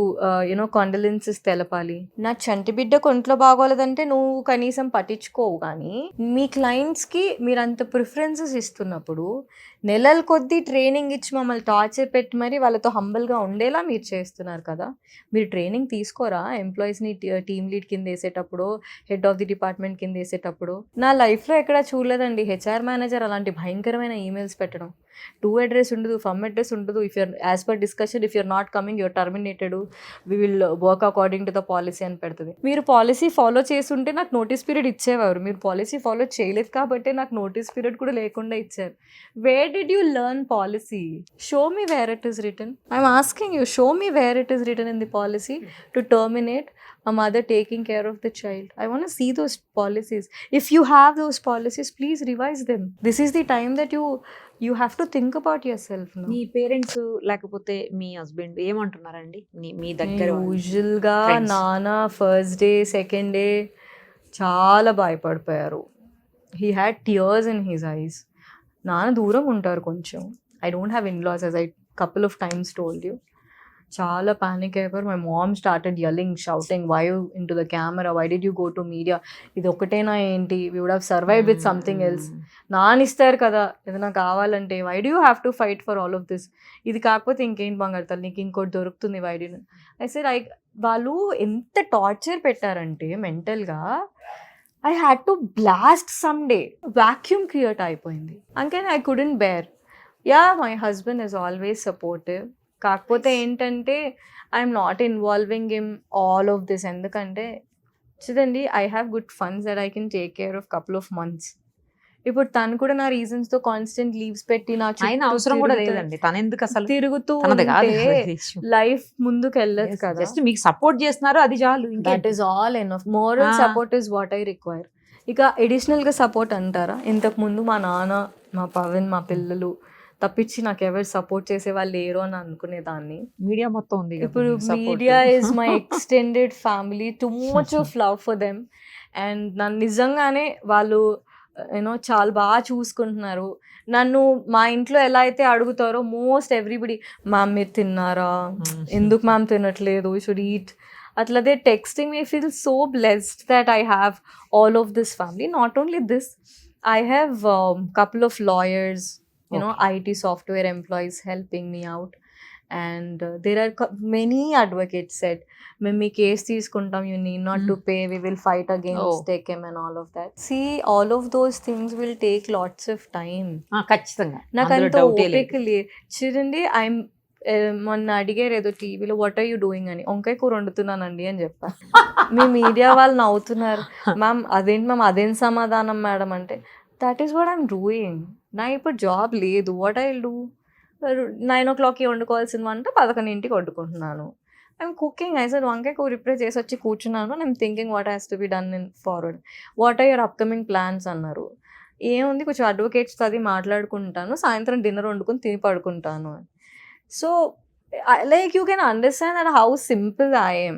కాండలెన్సెస్ తెలపాలి. నా చంటి బిడ్డకు ఒంట్లో బాగోలేదంటే నువ్వు కనీసం పట్టించుకోవు, కానీ మీ క్లయింట్స్కి మీరు అంత ప్రిఫరెన్సెస్ ఇస్తున్నప్పుడు నెలల కొద్దీ ట్రైనింగ్ ఇచ్చి మమ్మల్ని టార్చర్ పెట్టి మరి వాళ్ళతో హంబల్గా ఉండేలా మీరు చేస్తున్నారు కదా. మీరు ట్రైనింగ్ తీసుకోరా ఎంప్లాయీస్ని టీమ్ లీడ్ కింద వేసేటప్పుడు, హెడ్ ఆఫ్ ది డిపార్ట్మెంట్ కింద వేసేటప్పుడు? నా లైఫ్లో ఎక్కడా చూడలేదండి హెచ్ఆర్ మేనేజర్ అలాంటి భయంకరమైన ఈమెయిల్స్ పెట్టడం. టు అడ్రస్ ఉండదు, ఫమ్ అడ్రస్ ఉండదు. If you're as per discussion, if you're not coming you're terminated, we will work according to the policy అని పెడుతుంది. మీరు పాలసీ ఫాలో చేస్తుంటే నాకు నోటీస్ పీరియడ్ ఇచ్చేవారు. మీరు పాలసీ ఫాలో చేయలేదు కాబట్టి నాకు నోటీస్ పీరియడ్ కూడా లేకుండా ఇచ్చారు. Where did you learn policy? Show me wear it is return. I'm asking you, show me wear it is return in the policy to terminate a mother taking care of the child. I want to see those policies. If you have those policies, please revise them. This is the time that you have to think about yourself now. Me parents లేకపోతే మీ husband ఏమంటున్నారండి మీ దగ్గర? యూజువల్గా నాన్న first day second day చాలా భయపడిపోయారు. He had tears in his eyes. నాన్న దూరం ఉంటారు కొంచెం. I don't have in-laws, as I couple of times told you. చాలా ప్యానిక్ అయిపోయారు. My mom started yelling, shouting, why into the camera, why did you go to media, ఇది ఒకటేనా ఏంటి, we would have survive with something else. నానిస్తారు కదా ఏదైనా కావాలంటే, why do you have to fight for all of this? ఇది కాకపోతే ఇంకేం బంగారుతారు, నీకు ఇంకోటి దొరుకుతుంది, వై డి? ఐ సెడ్ వాళ్ళు ఎంత టార్చర్ పెట్టారంటే మెంటల్గా, I had to blast some day. Vacuum create అయిపోయింది. అందుకని I couldn't bear. Yeah, my husband is always supportive. కాకపోతే ఏంటంటే I'm not involving in all of this. ఎందుకంటే చూడండి, I have good funds that I can take care of couple of months. ఇప్పుడు తను కూడా నా రీజన్స్ తో కాన్స్టెంట్ లీవ్స్ పెట్టి నా అవసరం కూడా లేదండి. తను ఎందుకు అసలు తిరుగుతూ లైఫ్ ముందుకు వెళ్ళదు కదా. జస్ట్ మీకు సపోర్ట్ చేస్తున్నారు, అది చాలు. That is all enough. Moral support is what I require. ఇక అడిషనల్ గా సపోర్ట్ అంటారా? ఇంతకు ముందు మా నాన్న, మా పవన్, మా పిల్లలు తప్పించి నాకు ఎవరు సపోర్ట్ చేసే వాళ్ళు లేరు అని అనుకునేదాన్ని. మీడియా మొత్తం ఉంది. ఇప్పుడు media is my extended family, too much of love for them. And నన్ను నిజంగానే వాళ్ళు యూనో చాలా బాగా చూసుకుంటున్నారు. నన్ను మా ఇంట్లో ఎలా అయితే అడుగుతారో మోస్ట్ ఎవ్రీబడి, మ్యామ్ మీరు తిన్నారా, ఎందుకు మ్యామ్ తినట్లేదు, షుడ్ ఈట్, అట్లా they texting me. Feel so blessed that I have all of this family. Not only this, I have couple of lawyers, IT software employees helping me out, and there are many advocates said, "Ma'am, me case తీసుకుంటాం, you need not to pay, we will fight against TechM and all of that." See, all of those things will take lots of time. ఖచ్చితంగా నాకు అంత ఓపిక లేదు. చూడండి, మొన్న అడిగారు ఏదో టీవీలో, వాట్ ఆర్ యూ డూయింగ్ అని, వంకాయ కూర వండుతున్నానండి అని చెప్పా. మీ మీడియా వాళ్ళు నవ్వుతున్నారు, మ్యామ్ అదేంటి మ్యామ్ అదేం సమాధానం మేడం అంటే, that is what I'm doing. నా ఇప్పుడు జాబ్ లేదు, వాట్ ఐ విల్ డూ. 9 o'clockకి వండుకోవాల్సిన వంట 11ంటికి వండుకుంటున్నాను. I'm cooking. ఐ సెడ్ వంకాయ కూర ఇప్పుడే చేసి వచ్చి కూర్చున్నాను. I'm thinking what has to be done in forward. What are your upcoming plans అన్నారు. ఏముంది, కొంచెం అడ్వకేట్స్తో అది మాట్లాడుకుంటాను, సాయంత్రం డిన్నర్ వండుకొని తిని పడుకుంటాను. So, like you can understand that how simple I am.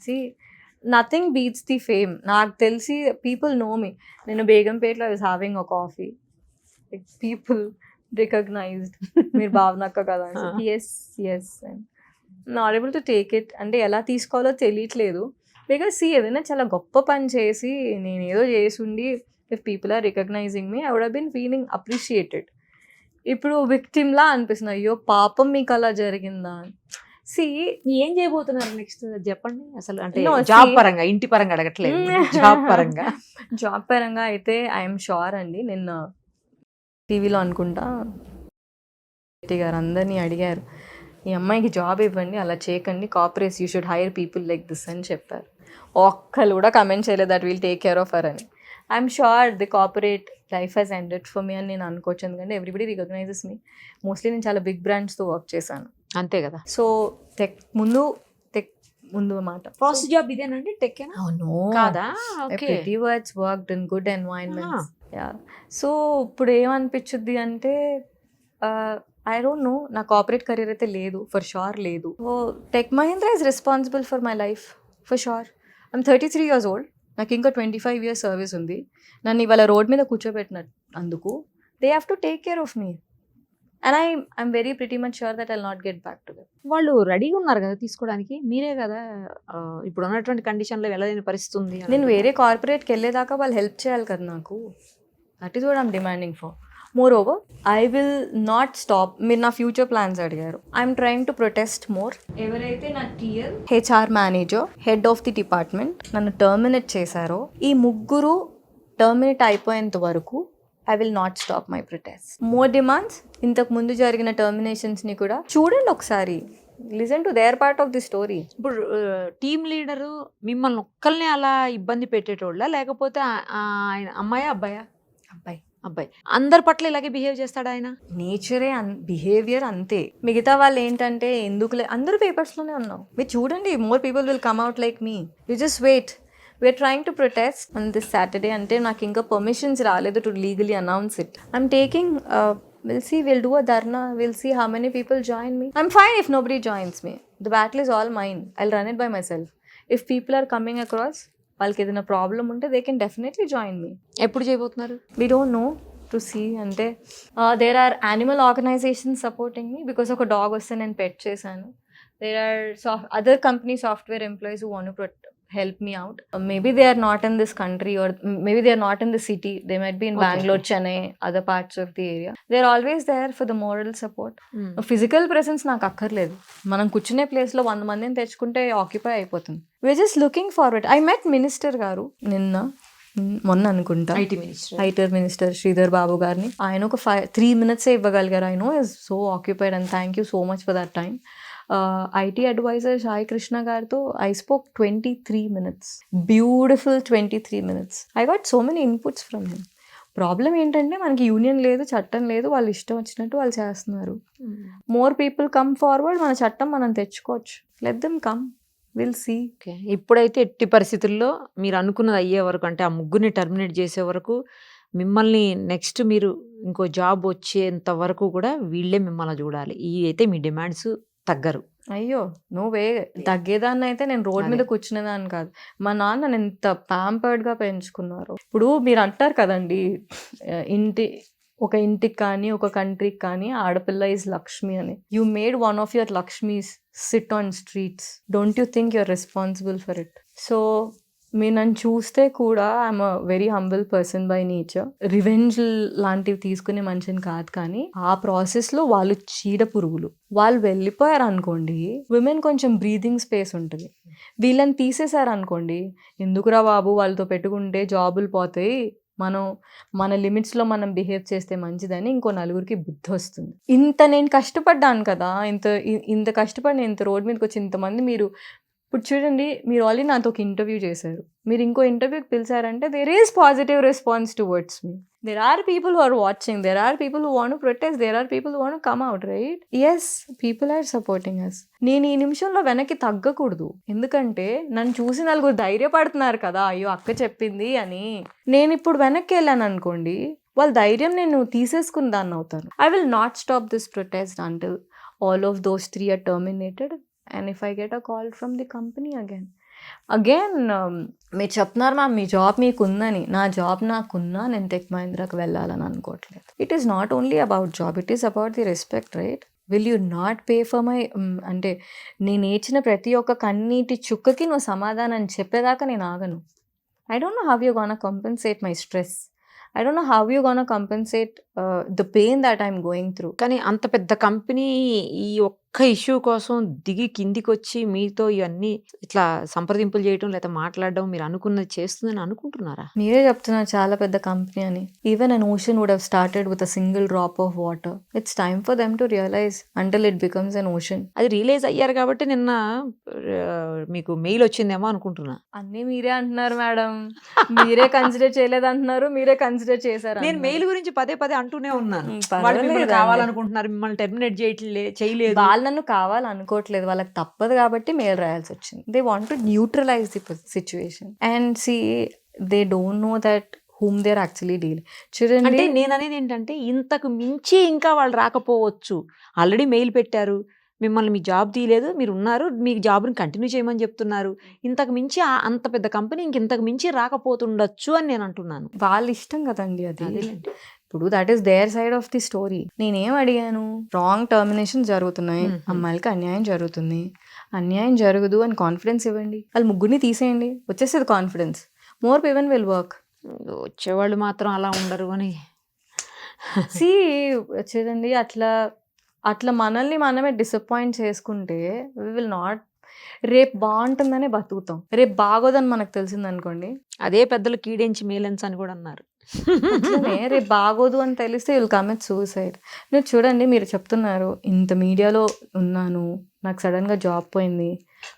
See, nothing beats the fame. నాకు తెలిసి people know me. నేను బేగంపేటలో I was having a coffee. Like, people recognized. మీరు భావనక్క కదా అని. Yes. And not able to take it. అంటే ఎలా తీసుకోవాలో తెలియట్లేదు. బికాస్ see, ఏదైనా చాలా గొప్ప పని చేసి నేను ఏదో చేసి ఉండి, if people are recognizing me, I would have been feeling appreciated. ఇప్పుడు విక్టిమ్ లా అనిపిస్తుంది, అయ్యో పాపం మీకు అలా జరిగిందా. సి ఏం చేయబోతున్నారు నెక్స్ట్ చెప్పండి అసలు. అంటే జాబ్ పరంగా, ఇంటి పరంగా అడగట్లేదు, జాబ్ పరంగా అయితే ఐఎమ్ షూర్ అండి. నిన్న టీవీలో అనుకుంటా గారు అందరినీ అడిగారు, ఈ అమ్మాయికి జాబ్ ఇవ్వండి, అలా చేయకండి, corporates you should hire people like this అని చెప్పారు. ఒక్కళ్ళు కూడా కమెంట్ చేయలేదు that will take care of her అని. I'm sure the corporate life has ended for me అని నేను అనుకోవచ్చు. ఎందుకంటే ఎవ్రీబడి రికగ్నైజెస్ మీ. మోస్ట్లీ నేను చాలా బిగ్ బ్రాండ్స్తో వర్క్ చేశాను. అంతే కదా. సో టెక్ ముందు అన్నమాట. ఫస్ట్ జాబ్ ఇదేనండి టెక్? కాదా? pretty much worked in good environments. Yeah. So ఇప్పుడు ఏమనిపించుద్ది అంటే, ఐ డోంట్ నో, నా కార్పొరేట్ కెరీర్ అయితే లేదు, ఫర్ షూర్ లేదు. So tech Mahindra is responsible for my life for sure. I'm 33 years old. నాకు ఇంకా 25 years సర్వీస్ ఉంది. నన్ను ఇవాళ రోడ్ మీద కూర్చోబెట్టిన అందుకు they have to take care of me. And I'm very pretty much sure that I will not get back to them. వాళ్ళు రెడీగా ఉన్నారు కదా తీసుకోవడానికి, మీరే కదా ఇప్పుడు ఉన్నటువంటి కండిషన్లో వెళ్ళలేని పరిస్థితి ఉంది. నేను వేరే కార్పొరేట్కి వెళ్ళేదాకా వాళ్ళు హెల్ప్ చేయాలి కదా నాకు. That is what I'm demanding for. More over, I will not stop. మీరు నా ఫ్యూచర్ ప్లాన్స్ అడిగారు. I'm trying to protest more. ఎవరైతే నా TL, HR manager, head of the department నన్ను టర్మినేట్ చేశారో, ఈ ముగ్గురు టర్మినేట్ అయిపోయేంత వరకు I will not stop my protest. More demands. ఇంతకు ముందు జరిగిన టర్మినేషన్స్ని కూడా చూడండి ఒకసారి. Listen to their part of the story. ఇప్పుడు టీమ్ లీడరు మిమ్మల్ని ఒక్కల్ని అలా ఇబ్బంది పెట్టేటోళ్ళ, లేకపోతే ఆయన అమ్మాయా అబ్బాయా? అబ్బాయి. అందరి పట్ల ఇలాగే బిహేవ్ చేస్తాడు ఆయన? నేచరే బిహేవియర్ అంతే. మిగతా వాళ్ళు ఏంటంటే ఎందుకు అందరూ పేపర్స్లోనే ఉన్నాం. మీరు చూడండి, more people will come out like me. You just wait. We're trying to protest on this Saturday. అంటే నాకు ఇంకా పర్మిషన్స్ రాలేదు to legally announce it. I'm taking, we'll see, we'll do a dharna, we'll see how many people join me. I'm fine if nobody joins me. The battle is all mine. I'll run it by myself. If people are coming across, వాళ్ళకి ఏదైనా problem ఉంటే they can definitely join me. ఎప్పుడు చేయబోతున్నారు? We don't know to see. అంటే there are animal organisations supporting me, because ఒక dog వస్తే నేను pet చేశాను. There are other company software employees who want to help me out. Maybe they are not in this country, or maybe they are not in the city. They might be in Bangalore, Chennai, other parts of the area. They are always there for the moral support. Physical presence నాకు అక్కర్లేదు. మనం కూర్చునే ప్లేస్లో 100 మందిని తెచ్చుకుంటే occupy అయిపోతుంది. We're just looking forward. I met minister గారు మొన్న అనుకుంటా, ఐటీ మినిస్టర్ శ్రీధర్ బాబు గారిని. ఆయన ఒక 3 minutes ఇవ్వగలిగారు. I know is so occupied and thank you so much for that time. IT advisor Sai Krishna garto I spoke 23 minutes. Beautiful 23 minutes. I got so many inputs from him. Problem ఏంటంటే మనకి union లేదు, చట్టం లేదు, వాళ్ళు ఇష్టం వచ్చినట్టు వాళ్ళు చేస్తున్నారు. మోర్ పీపుల్ కమ్ ఫార్వర్డ్, మన చట్టం మనం తెచ్చుకోవచ్చు. Let them come, will see. ఇప్పుడైతే ఎట్టి పరిస్థితుల్లో మీరు అనుకున్నది అయ్యే వరకు, అంటే ఆ ముగ్గురిని టర్మినేట్ చేసే వరకు, మిమ్మల్ని నెక్స్ట్ మీరు ఇంకో జాబ్ వచ్చేంత వరకు కూడా వీళ్ళే మిమ్మల్ని చూడాలి. ఈ అయితే మీ డిమాండ్స్ తగ్గరు. అయ్యో నో వే. తగ్గేదాన్ని అయితే నేను రోడ్ మీద అదే. కూర్చునేదాన్ని కాదు. మా నాన్న నన్ను ఎంత ప్యాంపర్డ్ గా పెంచుకున్నారు. ఇప్పుడు మీరు అంటారు కదండి, ఒక ఇంటికి కానీ ఒక కంట్రీకి కానీ ఆడపిల్ల ఈజ్ లక్ష్మి అని. You made one of your Lakshmis sit on streets. Don't you think you're responsible for it? So మీరు నన్ను చూస్తే కూడా I'm a very humble person by nature. Revenge లాంటివి తీసుకునే మనిషిని కాదు, కానీ ఆ ప్రాసెస్లో వాళ్ళు చీడ పురుగులు. వాళ్ళు వెళ్ళిపోయారు అనుకోండి, విమెన్ కొంచెం బ్రీదింగ్ స్పేస్ ఉంటుంది. వీళ్ళని తీసేశారు అనుకోండి, ఎందుకురా బాబు వాళ్ళతో పెట్టుకుంటే జాబులు పోతాయి, మన లిమిట్స్లో మనం బిహేవ్ చేస్తే మంచిదని ఇంకో నలుగురికి బుద్ధి వస్తుంది. ఇంత నేను కష్టపడ్డాను కదా, ఇంత కష్టపడి ఇంత రోడ్ మీదకి వచ్చి ఇంతమంది మీరు ఇప్పుడు చూడండి, మీరు ఆల్రెడీ నాతో ఒక ఇంటర్వ్యూ చేశారు, మీరు ఇంకో ఇంటర్వ్యూకి పిలిచారంటే there is positive response towards me. There are people who are watching, there are people who want to protest, there are people who want to come out, right? Yes, people are supporting us. నేను ఈ నిమిషంలో వెనక్కి తగ్గకూడదు, ఎందుకంటే నన్ను చూసి నలుగురు ధైర్యపడుతున్నారు కదా, అయ్యో అక్క చెప్పింది అని. నేను ఇప్పుడు వెనక్కి వెళ్ళాను అనుకోండి, వాళ్ళ ధైర్యం నేను తీసేసుకుని దాన్ని అవుతాను. I will not stop this protest until all of those 3 are terminated and if I get a call from the company again మీరు చెప్తున్నారు మ్యామ్ మీ జాబ్ మీకు ఉందని. నా జాబ్ నాకున్నా నేను టెక్ మహీంద్రాకి వెళ్ళాలని అనుకోవట్లేదు. It is not only about job, it is about the respect, right? Will you not pay for my అంటే నేను ఏడ్చిన ప్రతి ఒక్క కన్నీటి చుక్కకి నువ్వు సమాధానం చెప్పేదాకా నేను ఆగను. I don't know how you gonna compensate my stress. I don't know how you're gonna compensate the pain that I'm going through. కానీ అంత పెద్ద కంపెనీ ఈ ఒక్క ఇష్యూ కోసం దిగి కిందికి వచ్చి మీతో ఇవన్నీ ఇట్లా సంప్రదింపులు చేయడం లేదా మాట్లాడడం మీరు అనుకున్నది చేస్తుందని అనుకుంటున్నారా? మీరే చెప్తున్నారు చాలా పెద్ద కంపెనీ అని. Even an ocean would have started with a single drop of water. It's time for them to realize until it becomes an ocean. అది రియలైజ్ అయ్యారు కాబట్టి నిన్న మీకు మెయిల్ వచ్చిందేమో అనుకుంటున్నా. అన్నీ మీరే అంటున్నారు మేడం, మీరే కన్సిడర్ చేయలేదు అంటున్నారు, మీరే కన్సిడర్ చేశారు. నేను మెయిల్ గురించి పదే పదే అంటూనే ఉన్నాను. వాళ్ళు మిమ్మల్ని కావాలనుకుంటున్నారు, మిమ్మల్ని టెర్మినేట్ చేయలేదు. వాళ్ళు నన్ను కావాలనుకోవట్లేదు, వాళ్ళకి తప్పదు కాబట్టి మెయిల్ రాయాల్సి వచ్చింది. They want to neutralise the situation and see they don't know that whom they're actually dealing. అంటే నేను అనేది ఏంటంటే ఇంతకు మించి ఇంకా వాళ్ళు రాకపోవచ్చు. ఆల్రెడీ మెయిల్ పెట్టారు, మిమ్మల్ని మీ జాబ్ తీయలేదు, మీరు ఉన్నారు, మీ జాబ్ని కంటిన్యూ చేయమని చెప్తున్నారు. ఇంతకు మించి అంత పెద్ద కంపెనీ ఇంతకు మించి రాకపోతుండొచ్చు అని నేను అంటున్నాను. వాళ్ళ ఇష్టం కదండి అది. ఇప్పుడు that is their side of the story. నేనేం అడిగాను, రాంగ్ టర్మినేషన్ జరుగుతున్నాయి, అమ్మాయిలకి అన్యాయం జరుగుతుంది, అన్యాయం జరగదు అని కాన్ఫిడెన్స్ ఇవ్వండి, వాళ్ళు ముగ్గురిని తీసేయండి, వచ్చేసేది confidence. More people will work. వచ్చేవాళ్ళు మాత్రం అలా ఉండరు అని సి చూడండి, అట్లా మనల్ని మనమే డిసప్పాయింట్ చేసుకుంటే వి విల్ నాట్. రేపు బాగుంటుందనే బతుకుతాం, రేపు బాగోదని మనకు తెలిసింది అనుకోండి, అదే పెద్దలు కీడెంచి మేలెన్స్ అని కూడా అన్నారు. రేపు బాగోదు అని తెలిస్తే విల్ కమిట్ సూసైడ్. మీరు చూడండి, మీరు చెప్తున్నారు ఇంత మీడియాలో ఉన్నాను, నాకు సడన్గా జాబ్ పోయింది,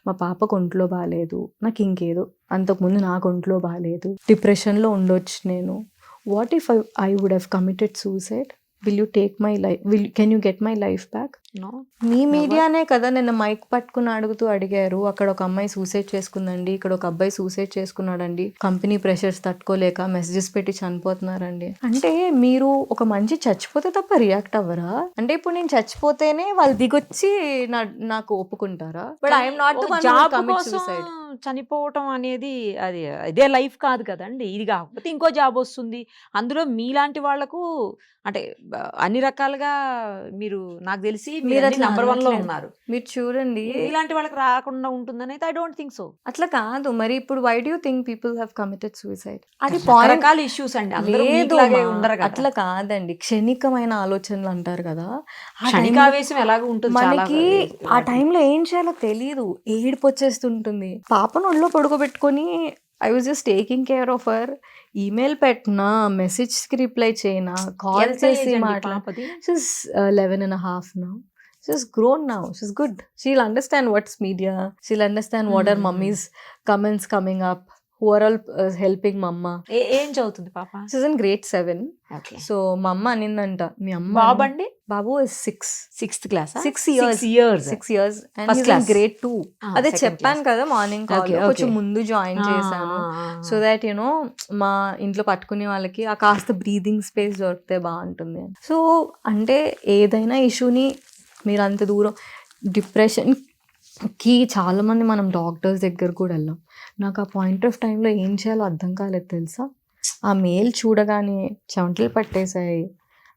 మా పాపకు ఒంట్లో బాగాలేదు, నాకు ఇంకేదో, అంతకుముందు నాకు ఒంట్లో బాగాలేదు, డిప్రెషన్లో ఉండొచ్చు నేను. What if I would have committed suicide? Will you take my life? Can you get my life back? No. మీ మీడియానే కదా నిన్న మైక్ పట్టుకుని అడిగారు, అక్కడ ఒక అమ్మాయి సూసైడ్ చేసుకుందండి, ఇక్కడ ఒక అబ్బాయి సూసైడ్ చేసుకున్నాడండి, కంపెనీ ప్రెషర్స్ తట్టుకోలేక మెసేజెస్ పెట్టి చనిపోతున్నారండి. అంటే మీరు ఒక మనిషి చచ్చిపోతే తప్ప రియాక్ట్ అవ్వరా? అంటే ఇప్పుడు నేను చచ్చిపోతేనే వాళ్ళు దిగొచ్చి నాకు ఒప్పుకుంటారా? But I'm not the one who commit suicide. చనిపోవటం అనేది అది ఇదే లైఫ్ కాదు కదండి. ఇది కాకపోతే ఇంకో జాబ్ వస్తుంది, అందులో మీలాంటి వాళ్లకు అంటే అన్ని రకాలుగా మీరు నాకు తెలిసి నంబర్ 1 లో ఉన్నారు. మీరు చూడండి, ఇలాంటి వాళ్ళకి రాకుండా ఉంటుందని అయితే ఐ డోంట్ థింక్ సో. అట్లా కాదు మరి. ఇప్పుడు why do you think people have committed suicide? అది రకాల ఇష్యూస్ అండి, అట్లా కాదండి. క్షణికమైన ఆలోచనలు అంటారు కదా, క్షణికావేశం ఎలాగ ఉంటుంది మనకి. ఆ టైంలో ఏం చేయాలో తెలియదు, ఏడుపు వచ్చేస్తుంటుంది. పాపను ఒళ్ళో పడుకోబెట్టుకొని I was just taking care of her. Email పెట్టినా, మెసేజ్కి రిప్లై చేయనా, కాల్ చేసి మాట్లాడి. She's 11.5 now. She's grown now. She's good. She'll understand what's media. She'll understand what are mummy's comments coming up, who are all helping mama. ఏం చదువుతుంది పాప? She's in grade 7. Okay. So మమ్మ అనిందంట, మీ అమ్మ. బాబు అండి? బాబు is 6th class. 6 years and he's in grade 2. అదే చెప్పాను కదా morning call కొంచెం ముందు జాయిన్ చేశాను, సో దాట్ యునో మా ఇంట్లో పట్టుకునే వాళ్ళకి ఆ కాస్త బ్రీదింగ్ స్పేస్ దొరికితే బాగుంటుంది. సో అంటే ఏదైనా ఇష్యూని మీరు అంత దూరం డిప్రెషన్ చాలా మంది మనం డాక్టర్స్ దగ్గర కూడా వెళ్ళాం. నాకు ఆ పాయింట్ ఆఫ్ టైంలో ఏం చేయాలో అర్థం కాలేదు తెలుసా. ఆ మెయిల్ చూడగానే చెమటలు పట్టేశాయి.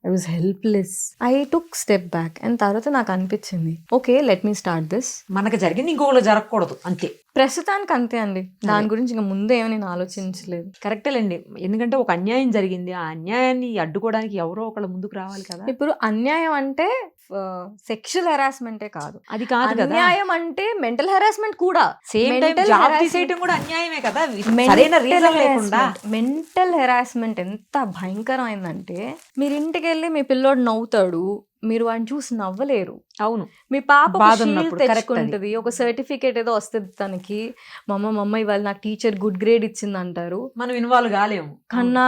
I was helpless. I took step back and తర్వాత నాకు అనిపించింది, okay let me start this. మనకు జరిగింది ఇంకొకరు జరగకూడదు అంతే. ప్రస్తుతానికి అంతే అండి, దాని గురించి ఇంకా ముందే ఏమో నేను ఆలోచించలేదు. కరెక్టేలేండి, ఎందుకంటే ఒక అన్యాయం జరిగింది, ఆ అన్యాయాన్ని అడ్డుకోవడానికి ఎవరో ఒకళ్ళు ముందుకు రావాలి కదా. ఇప్పుడు అన్యాయం అంటే సెక్షువల్ హెరాస్మెంటే కాదు, అది కాదు కదా. అన్యాయం అంటే మెంటల్ హెరాస్మెంట్ కూడా. సేమ్ టైం జాబ్ తీసేయడం కూడా అన్యాయమే కదా, సరైన రీజన్ లేకుండా. మెంటల్ హెరాస్మెంట్ ఎంత భయంకరమైందంటే, మీరు ఇంటికి వెళ్ళి మీ పిల్లోడు నవ్వుతాడు, మీరు వాడిని చూసి నవ్వలేరు. అవును, మీ పాప బాధ ఉన్నప్పుడు తెచ్చుకుంటది, ఒక సర్టిఫికేట్ ఏదో వస్తుంది తనకి, మమ్మ ఇవాళ నాకు టీచర్ గుడ్ గ్రేడ్ ఇచ్చింది అంటారు, మనం ఇన్వాల్వ్ కాలేము. కన్నా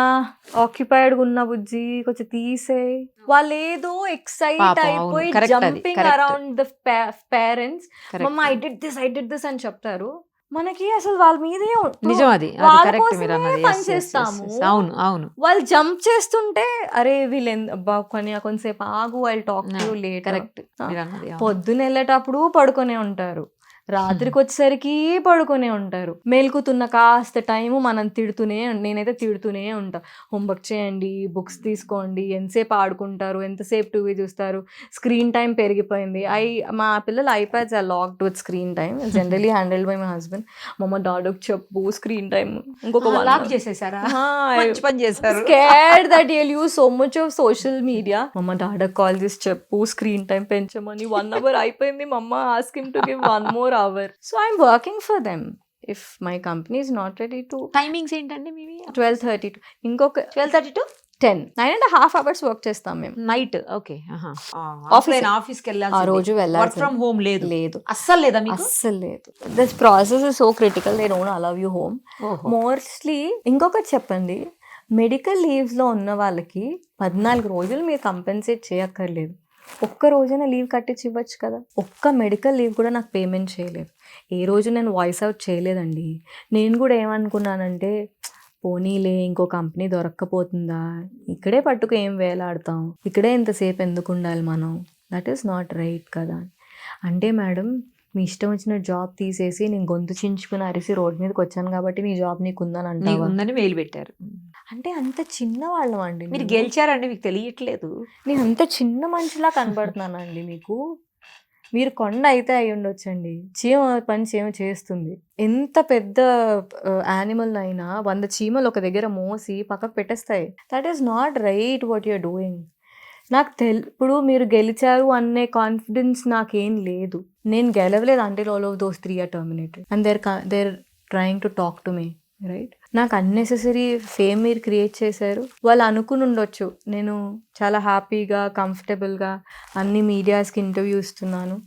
ఆక్యుపైడ్ ఉన్న బుజ్జి కొంచెం తీసే, వాళ్ళు ఏదో ఎక్సైట్ అయిపోయి జంపింగ్ అరౌండ్ ద పేరెంట్స్, మమ్మ ఐ డిడ్ దిస్ అని చెప్తారు. మనకి అసలు వాళ్ళ మీదే నిజం, అది పనిచేస్తాము. అవును అవును, వాళ్ళు జంప్ చేస్తుంటే అరే వీళ్ళు కొంతసేపు ఆగు, వాళ్ళు టాక్ టు లేట్. కరెక్ట్. పొద్దున వెళ్ళేటప్పుడు పడుకొనే ఉంటారు, రాత్రికి వచ్చేసరికి పడుకొనే ఉంటారు. మేల్కుతున్న కాస్త టైము మనం నేనైతే తిడుతూనే ఉంటా, హోంవర్క్ చేయండి, బుక్స్ తీసుకోండి, ఎంతసేపు ఆడుకుంటారు, ఎంతసేపు టీవీ చూస్తారు, స్క్రీన్ టైం పెరిగిపోయింది. మా పిల్లలు iPads are locked with screen time, generally handled by my husband. మమ్మ డాడీకి చెప్పు స్క్రీన్ టైం ఇంకొక లాక్ చేసేసారా, పని చేశారు, scared that you'll use so much of social media. మమ్మ డాడీకి కాల్ చేసి చెప్పు స్క్రీన్ టైం పెంచమని, 1 hour అయిపోయింది మమ్మ, ask him to give 1 more hour. So I'm working for them. If my company is not ready to. Timings ఏంటండి మీవి? 12:30 to ఇంకొక 12:30 to 10, 9.5 hours వర్క్ చేస్తాం మేము నైట్. ఓకే, ఆఫీస్కి ఆ రోజు వెళ్ళాలి. వర్క్ ఫ్రమ్ హోమ్ లేదు? లేదు, అస్సలు లేదా మీకు? అస్సలు లేదు. This process is so critical, they don't allow you home. Mostly ఇంకొకటి చెప్పండి, మెడికల్ లీవ్స్ లో ఉన్న వాళ్ళకి 14 రోజులు మీరు కంపెన్సేట్ చేయక్కర్లేదు. ఒక్క రోజైనా లీవ్ కట్టించి ఇవ్వచ్చు కదా. ఒక్క మెడికల్ లీవ్ కూడా నాకు పేమెంట్ చేయలేదు. ఏ రోజు నేను వాయిస్ అవుట్ చేయలేదండి. నేను కూడా ఏమనుకున్నానంటే, పోనీలే ఇంకో కంపెనీ దొరక్కపోతుందా, ఇక్కడే పట్టుకు ఏం వేలాడతాం, ఇక్కడే ఎంతసేపు ఎందుకు ఉండాలి మనం, దట్ ఈస్ నాట్ రైట్ కదా. అంటే మేడం, మీ ఇష్టం వచ్చిన జాబ్ తీసేసి నేను గొంతు చించుకుని అరిసి రోడ్ మీదకి వచ్చాను కాబట్టి నీ జాబ్ నీకు ఉందని ఉందని మెయిల్ పెట్టారు. అంటే అంత చిన్న వాళ్ళం అండి. మీరు గెలిచారండి, మీకు తెలియట్లేదు. నేను అంత చిన్న మనిషిలా కనబడుతున్నానండి మీకు. మీరు కొండ అయితే అయి ఉండొచ్చండి, చీమ పని చీమ చేస్తుంది. ఎంత పెద్ద యానిమల్ అయినా 100 చీమలు ఒక దగ్గర మోసి పక్కకు పెట్టేస్తాయి. That is not right what you're doing. నాకు ఇప్పుడు మీరు గెలిచారు అనే కాన్ఫిడెన్స్ నాకేం లేదు. నేను గెలవలేదు అంటే all of those 3 are terminated and they're trying to talk to me, right. నాకు అన్నెసెసరీ ఫేమ్ మీరు క్రియేట్ చేశారు. వాళ్ళు అనుకుని ఉండొచ్చు నేను చాలా హ్యాపీగా కంఫర్టబుల్గా అన్ని మీడియాస్కి ఇంటర్వ్యూ ఇస్తున్నాను.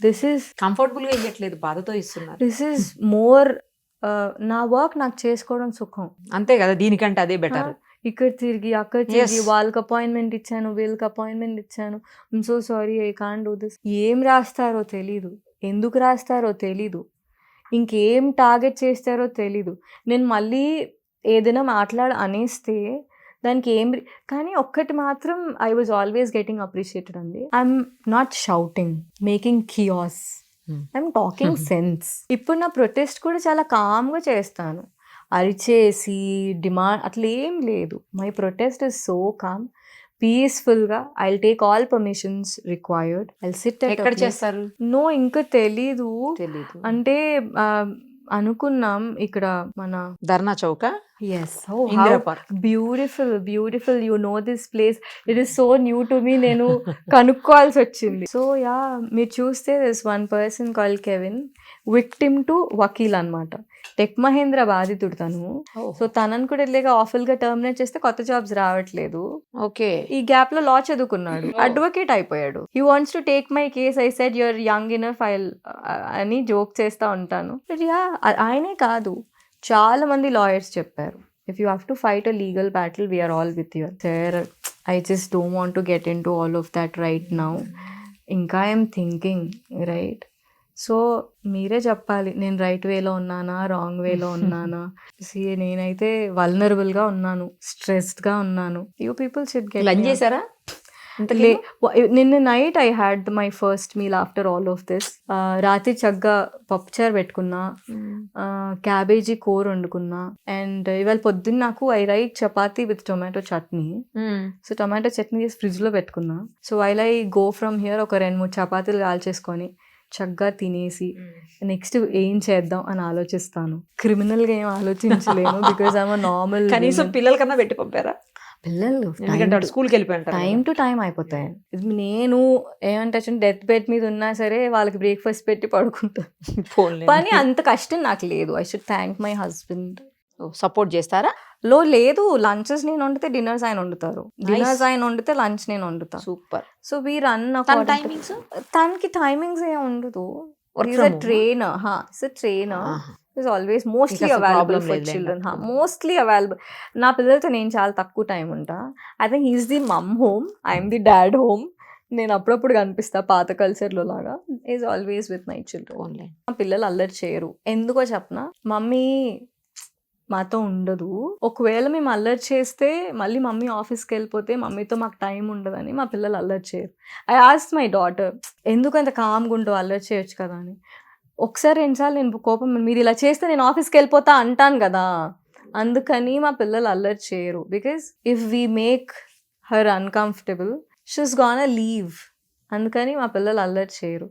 దిస్ ఈస్ కంఫర్టబుల్గా ఇవ్వట్లేదు, బాధతో ఇస్తున్నారు. దిస్ ఈస్ మోర్ నా వర్క్ నాకు చేసుకోవడం సుఖం, అంతే కదా. దీనికంటే అదే బెటర్. ఇక్కడ తిరిగి అక్కడ తిరిగి వాళ్ళకి అపాయింట్మెంట్ ఇచ్చాను, వీళ్ళకి అపాయింట్మెంట్ ఇచ్చాను, I'm so sorry I can't do this. ఏం రాస్తారో తెలీదు, ఎందుకు రాస్తారో తెలీదు, ఇంకేం టార్గెట్ చేస్తారో తెలీదు. నేను మళ్ళీ ఏదైనా అనేస్తే దానికి కానీ ఒక్కటి మాత్రం I was always getting appreciated అండి. I'm not shouting, making chaos, I'm talking sense. ఇప్పుడు నా ప్రొటెస్ట్ కూడా చాలా కామ్గా చేస్తాను, అరిచేసి డిమాండ్ అట్లా ఏం లేదు. My protest is so calm, పీస్ఫుల్గా. I will take all permissions required. I will sit. ఎక్కడ చేస్తారు? నో, ఇంకా తెలీదు. అంటే అనుకున్నాం ఇక్కడ మన ధర్నా చౌక. Yes. Oh, how beautiful, beautiful. You know this place. It is so new to me. నేను కనుక్కోవాల్సి వచ్చింది. సో యా, మీరు చూస్తే this one person call Kevin, victim to Vakeel అనమాట. టెక్ మహేంద్ర బాధితుడు తను. సో తనను కూడా ఇలాగా ఆఫుల్గా టర్మినేట్ చేస్తే కొత్త జాబ్స్ రావట్లేదు. ఓకే, ఈ గ్యాప్ లో లా చదువుకున్నాడు, అడ్వకేట్ అయిపోయాడు. He wants to take my case. I said your young enough అని జోక్ చేస్తా ఉంటాను. బట్ యా, ఆయనే కాదు, చాలా మంది లాయర్స్ చెప్పారు, if you have to fight a legal battle, we're all with your. Sir, I just don't want to get in to all of that right now. ఇంకా I'm thinking, right. So మీరే చెప్పాలి, నేను right వేలో ఉన్నానా, wrong వేలో ఉన్నానా. నేనైతే వల్నరబుల్గా ఉన్నాను, స్ట్రెస్డ్గా ఉన్నాను. You people should get. Lunch చేశారా? నిన్న night I had my first meal after all of this. రాత్రి చక్కగా పప్పుచారు పెట్టుకున్నా, క్యాబేజీ కూర వండుకున్నా, అండ్ ఇవాళ పొద్దున్న నాకు I right chapati with tomato chutney. So tomato chutney చేసి ఫ్రిడ్జ్ లో పెట్టుకున్నా. So while I go from here ఒక 2-3 చపాతీలు కాల్చేసుకొని చక్కగా తినేసి నెక్స్ట్ ఏం చేద్దాం అని ఆలోచిస్తాను. క్రిమినల్ గా ఏం ఆలోచించలేను బికాజ్ ఐఎమ్ నార్మల్. కనీసం పిల్లలకన్నా పెట్టి పంపారా? పిల్లలు ఎందుకంటే స్కూల్కి వెళ్ళిపోయింటారు. టైం టు టైం అయిపోతాయి. నేను ఏమంటే డెత్ బెడ్ మీద ఉన్నా సరే వాళ్ళకి బ్రేక్ఫాస్ట్ పెట్టి పడుకుంటాను. కానీ అంత కష్టం నాకు లేదు. I should thank my husband. Support చేస్తారా? లేదు, లంచెస్ నేను వండితే డిన్నర్స్ ఆయన వండుతారు, డిన్నర్స్ ఆయన వండితే లంచ్ నేను వండుతా. Super. So we run timings. తనకి టైమింగ్స్ ఏం ఉండదు. Trainer is always mostly available for children. Mostly available. నా పిల్లలతో నేను చాలా తక్కువ టైం ఉంటా. I think he's the mum home, I'm the dad home. నేను అప్పుడప్పుడు కనిపిస్తా పాత కల్చర్లో లాగా. Is always with my children. మా పిల్లలు అల్లరి చేయరు. ఎందుకో చెప్పనా, మమ్మీ మాతో ఉండదు. ఒకవేళ మేము అల్లరి చేస్తే మళ్ళీ మమ్మీ ఆఫీస్కి వెళ్ళిపోతే మమ్మీతో మాకు టైం ఉండదని మా పిల్లలు అల్లరి చేయరు. ఐ ఆస్క్ మై డాటర్, ఎందుకు అంత కామ్గా ఉంటావు, అల్లరి చేయొచ్చు కదా అని. ఒకసారి 2 సార్లు నేను కోపం, మీరు ఇలా చేస్తే నేను ఆఫీస్కి వెళ్ళిపోతా అంటాను కదా, అందుకని మా పిల్లలు అల్లరి చేయరు. Because if we make her uncomfortable she's gone leave. అందుకని మా పిల్లలు అల్లరి చేయరు.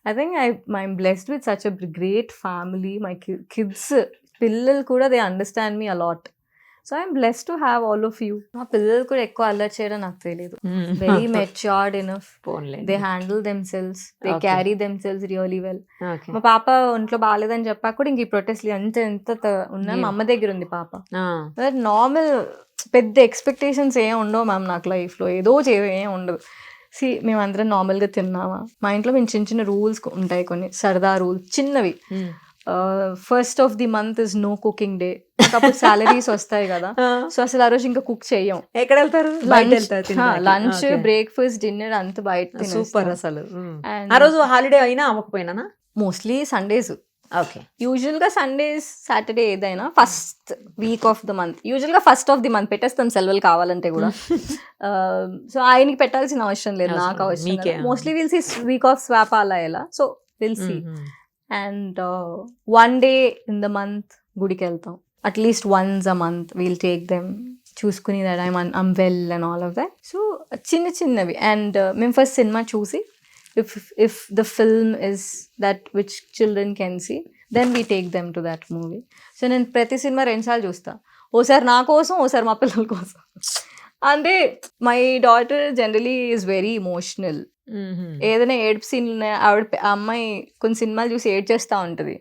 I think I'm blessed with such a great family. My kids, పిల్లలు కూడా they understand me a lot. So I'm blessed to have all of you. మా పిల్లలు కూడా ఎక్కువ అల్లరి చేయడం నాకు తెలియదు. Very matured enough. They handle themselves, they carry themselves really well. మా పాప ఒంట్లో బాగాలేదని చెప్పాక కూడా ఇంక ఈ ప్రొటెస్ట్ ఎంత ఉన్నా మా అమ్మ దగ్గర ఉంది పాప. నార్మల్ పెద్ద ఎక్స్పెక్టేషన్స్ ఏం ఉండవు మ్యామ్ నాకు లైఫ్లో. ఏదో ఏం ఉండదు. మేమందరం నార్మల్గా తిన్నామా, మా ఇంట్లో మేము చిన్న రూల్స్ ఉంటాయి, కొన్ని సరదా రూల్స్ చిన్నవి. First of the month is no cooking day. అప్పుడు సాలరీస్ వస్తాయి కదా, సో అసలు ఆ రోజు ఇంకా కుక్ చెయ్యం. ఎక్కడ వెళ్తారు? లంచ్, బ్రేక్ఫాస్ట్, డిన్నర్ అంతా బయట. సూపర్. అసలు ఆ రోజు హాలిడే అయినా అవ్వకపోయినా మోస్ట్లీ సండేస్. ఓకే. యూజువల్ గా సండేస్, సాటర్డే ఏదైనా first week off the month, usual గా ఫస్ట్ ఆఫ్ ది మంత్ పెట్టేస్తాం సెలవులు కావాలంటే కూడా. సో ఆయనకి పెట్టాల్సిన అవసరం లేదు, నాకు అవసరం. Mostly will see week off swap అలా ఎలా. So will see. And 1 day in the month గుడికి వెళ్తాం. At least once a month we'll take them, చూసుకుని that I'm well and all of that. So చిన్నవి. అండ్ మేము ఫస్ట్ సినిమా చూసి if the film is that which children can see, then we take them to that movie. So నేను ప్రతి cinema 2 సార్లు చూస్తా. ఓసారి నా కోసం, ఓసారి మా పిల్లల కోసం. అంటే my daughter generally is very emotional. ఏదైనా ఏడుపు సీన్ అమ్మాయి కొన్ని సినిమాలు చూసి ఏడ్చేస్తూ ఉంటుంది.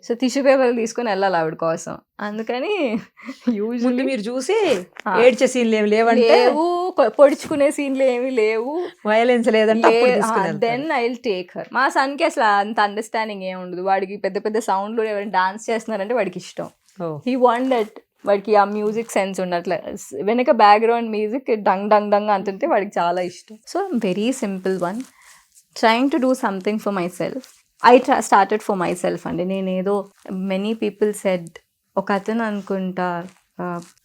సో టిష్యూ పేపర్లు తీసుకొని వెళ్ళాలి ఆవిడ కోసం. అందుకని యూజువల్లీ మీరు చూసి ఏడ్చే సీన్లు ఏమి లేవు, పొడుచుకునే సీన్లు ఏమి లేవు, వైలెన్స్ లేదంటే then I will take her. మా సన్కి అసలు అంత అండర్స్టాండింగ్ ఏమి ఉండదు. వాడికి పెద్ద పెద్ద సౌండ్లు ఎవరైనా డాన్స్ చేస్తున్నారంటే వాడికి ఇష్టం. He want that. వాడికి ఆ మ్యూజిక్ సెన్స్ ఉండట్లే, వెనక background music dung dung dung అంటుంటే వాడికి చాలా ఇష్టం. So very simple one, trying to do something for my self. I started for my self అండి. నేనేదో మెనీ పీపుల్ సెడ్, ఒక అతను అనుకుంటా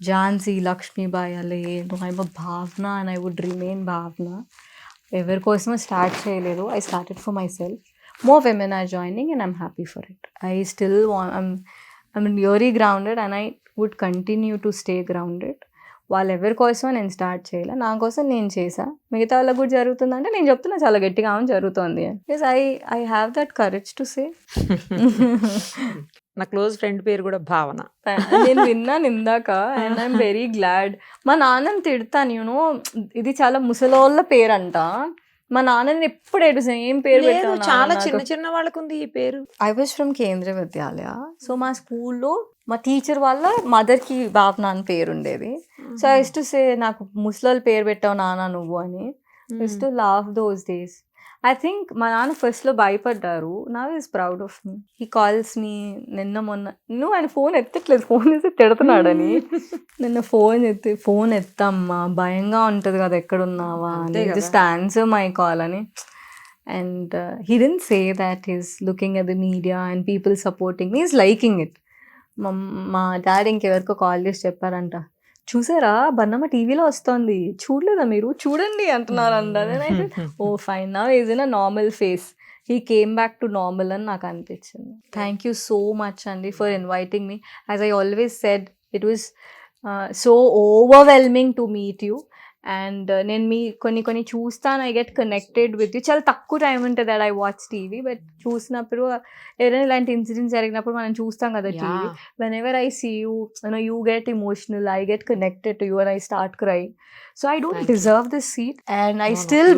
ఝాన్సీ లక్ష్మీబాయి అలా ఏదో ఐమ్ భావన అండ్ ఐ వుడ్ రిమైన్ భావన. ఎవరి కోసమో స్టార్ట్ చేయలేదు. I started for myself. More women are joining and I'm happy for it. I still I'm really grounded and I would continue to stay grounded. వాళ్ళెవరి కోసమో నేను start చేయలే, నా కోసం నేను చేసా. మిగతా వాళ్ళకి కూడా జరుగుతుందంటే నేను చెప్తున్నా చాలా గట్టిగా జరుగుతుంది. Because I have that courage to say. నా క్లోజ్ ఫ్రెండ్ పేరు కూడా భావన. నేను విన్నాను ఇందాక అండ్ ఐఎమ్ వెరీ గ్లాడ్. మా నాన్నని తిడతాను, యూనో ఇది చాలా ముసలోళ్ళ పేరంట. మా నాన్నని ఎప్పుడు ఏడుసాను, ఏం పేరు పెట్టాను, చాలా చిన్న వాళ్ళకు ఉంది ఈ పేరు. I was from Kendriya Vidyalaya. So మా స్కూల్లో మా టీచర్ వాళ్ళ మదర్కి భావన అని పేరు ఉండేది. So I use to say, నాకు ముసలోళ్ళ పేరు పెట్టావు నాన్న నువ్వు అని. Use to love those days. I think మా నాన్న ఫస్ట్లో భయపడ్డారు. Now is proud of me. He calls me. మొన్న నువ్వు ఆయన ఫోన్ ఎత్తట్లేదు, ఫోన్ చేసి తిడుతున్నాడని. నిన్న ఫోన్ ఎత్తమ్మా, భయంగా ఉంటుంది కదా ఎక్కడున్నావా అని, జస్ట్ ఆన్సర్ మై కాల్ అని. And he didn't say that he's looking at the media and people supporting me, is liking it. మా డాడీ ఇంకెవరికో కాల్ చేసి చెప్పారంట, చూసారా బన్నమ్మ టీవీలో వస్తోంది, చూడలేదా మీరు, చూడండి అంటున్నారు అందరు. Oh fine, now is in a normal phase, he came back to normal అని నాకు అనిపించింది. థ్యాంక్ యూ సో మచ్ అండి for inviting me. As I always said, it was so overwhelming to meet you. And నేను మీ కొన్ని చూస్తాను, I get connected with you. చాలా తక్కువ టైం ఉంటుంది that I watch TV, but చూసినప్పుడు ఏదైనా ఇలాంటి ఇన్సిడెంట్స్ జరిగినప్పుడు మనం చూస్తాం కదా TV. Whenever I see you, you get emotional, I get connected to you and I start crying. So I don't deserve this seat, and I still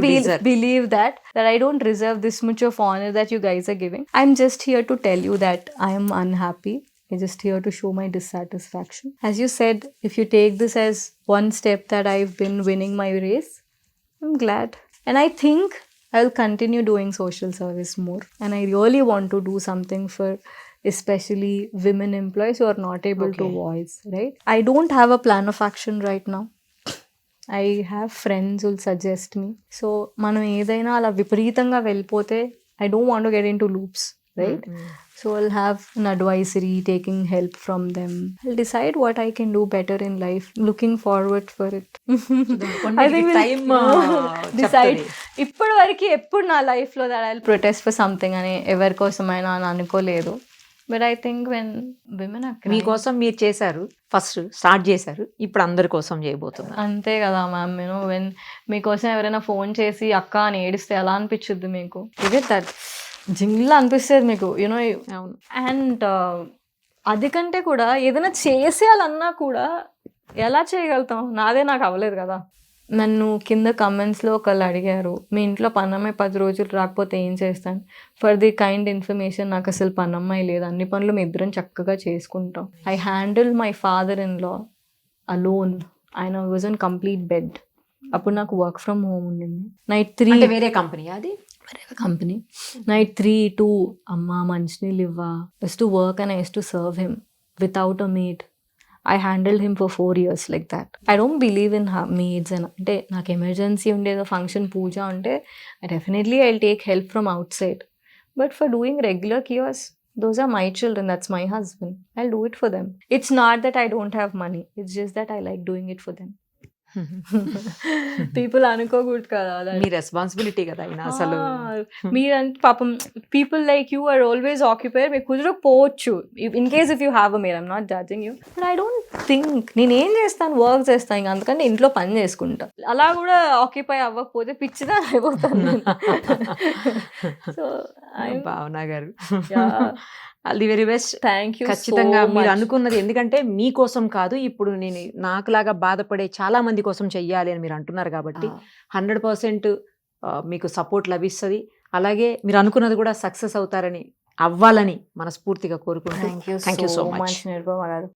believe that I don't deserve this much of honor that you guys are giving. I'm just here to tell you that I am unhappy. I'm just here to show my dissatisfaction. As you said, if you take this as one step that I've been winning my race, I'm glad. And I think I'll continue doing social service more. And I really want to do something for especially women employees who are not able to voice, right? I don't have a plan of action right now. I have friends who'll suggest me. So, మనం ఏదైనా అలా విపరీతంగా వెళ్ళిపోతే, I don't want to get into loops, right? So, I'll have an advisory, taking help from them. I'll decide what I can do better in life. Looking forward for it. I think we'll decide. ఇప్పటి వరకు ఎప్పుడు నా లైఫ్లో that I'll protest for something అని ఎవరి కోసమైనా అని అనుకోలేదు. But I think when women మీకోసం మీరు చేశారు, ఫస్ట్ స్టార్ట్ చేశారు, ఇప్పుడు అందరి కోసం చేయబోతున్నారు. అంతే కదా మ్యామ్. వెన్ మీకోసం ఎవరైనా ఫోన్ చేసి అక్క అని ఏడిస్తే ఎలా అనిపించుద్ది మీకు? ఇదే దట్ జింగ్లా అనిపిస్తుంది మీకు, అవును. అండ్ అది కంటే కూడా ఏదైనా చేసేయాలన్నా కూడా ఎలా చేయగలుగుతాం? నాకు అవ్వలేదు కదా. నన్ను కింద కమెంట్స్లో ఒకళ్ళు అడిగారు, మీ ఇంట్లో పన్నమ్మాయి 10 రోజులు రాకపోతే ఏం చేస్తాను? ఫర్ ది కైండ్ ఇన్ఫర్మేషన్, నాకు అసలు పన్నమ్మాయి లేదు, అన్ని పనులు మీ ఇద్దరం చక్కగా చేసుకుంటాం. I handle my father in law alone. ఆయన వాజ్ ఆన్ కంప్లీట్ బెడ్. అప్పుడు నాకు వర్క్ ఫ్రమ్ హోమ్ ఉండింది. నైట్ 3 వేరే కంపెనీ, అది కంపెనీ. నైట్ 3 to అమ్మ మంచినీళ్ళు ఇవ్వా, is to work and I to serve him without a meat. I handled him for 4 years like that. I don't believe in maids. అంటే నాకు emergency ఉండేదో function పూజ ఉంటే definitely I'll take help from outside. But for doing regular cures, those are my children, that's my husband. I'll do it for them. It's not that I don't have money. It's just that I like doing it for them. People అనుకోకూడదు కదా, మీ responsibility కదా అయినా అసలు. మీరంటే పాపం people like you are always occupied. మీకు కుదరకపోవచ్చు, in case if you have a mere, I'm not judging you, but I don't think నేను ఏం చేస్తాను, వర్క్ చేస్తాను, ఇంకా అందుకంటే ఇంట్లో పని చేసుకుంటా. అలా కూడా ఆక్యుపై అవ్వకపోతే పిచ్చిదా అయిపోతాను. సో భావన గారు, all the very best. Thank you. ఖచ్చితంగా మీరు అనుకున్నది, ఎందుకంటే మీకోసం కాదు, ఇప్పుడు నేను నాకులాగా బాధపడే చాలా మంది కోసం చెయ్యాలి అని మీరు అంటున్నారు కాబట్టి 100% మీకు సపోర్ట్ లభిస్తుంది. అలాగే మీరు అనుకున్నది కూడా సక్సెస్ అవుతారని, అవ్వాలని మనస్ఫూర్తిగా కోరుకుంటున్నాను. థ్యాంక్ యూ సో మచ్ నిర్భవ గారు.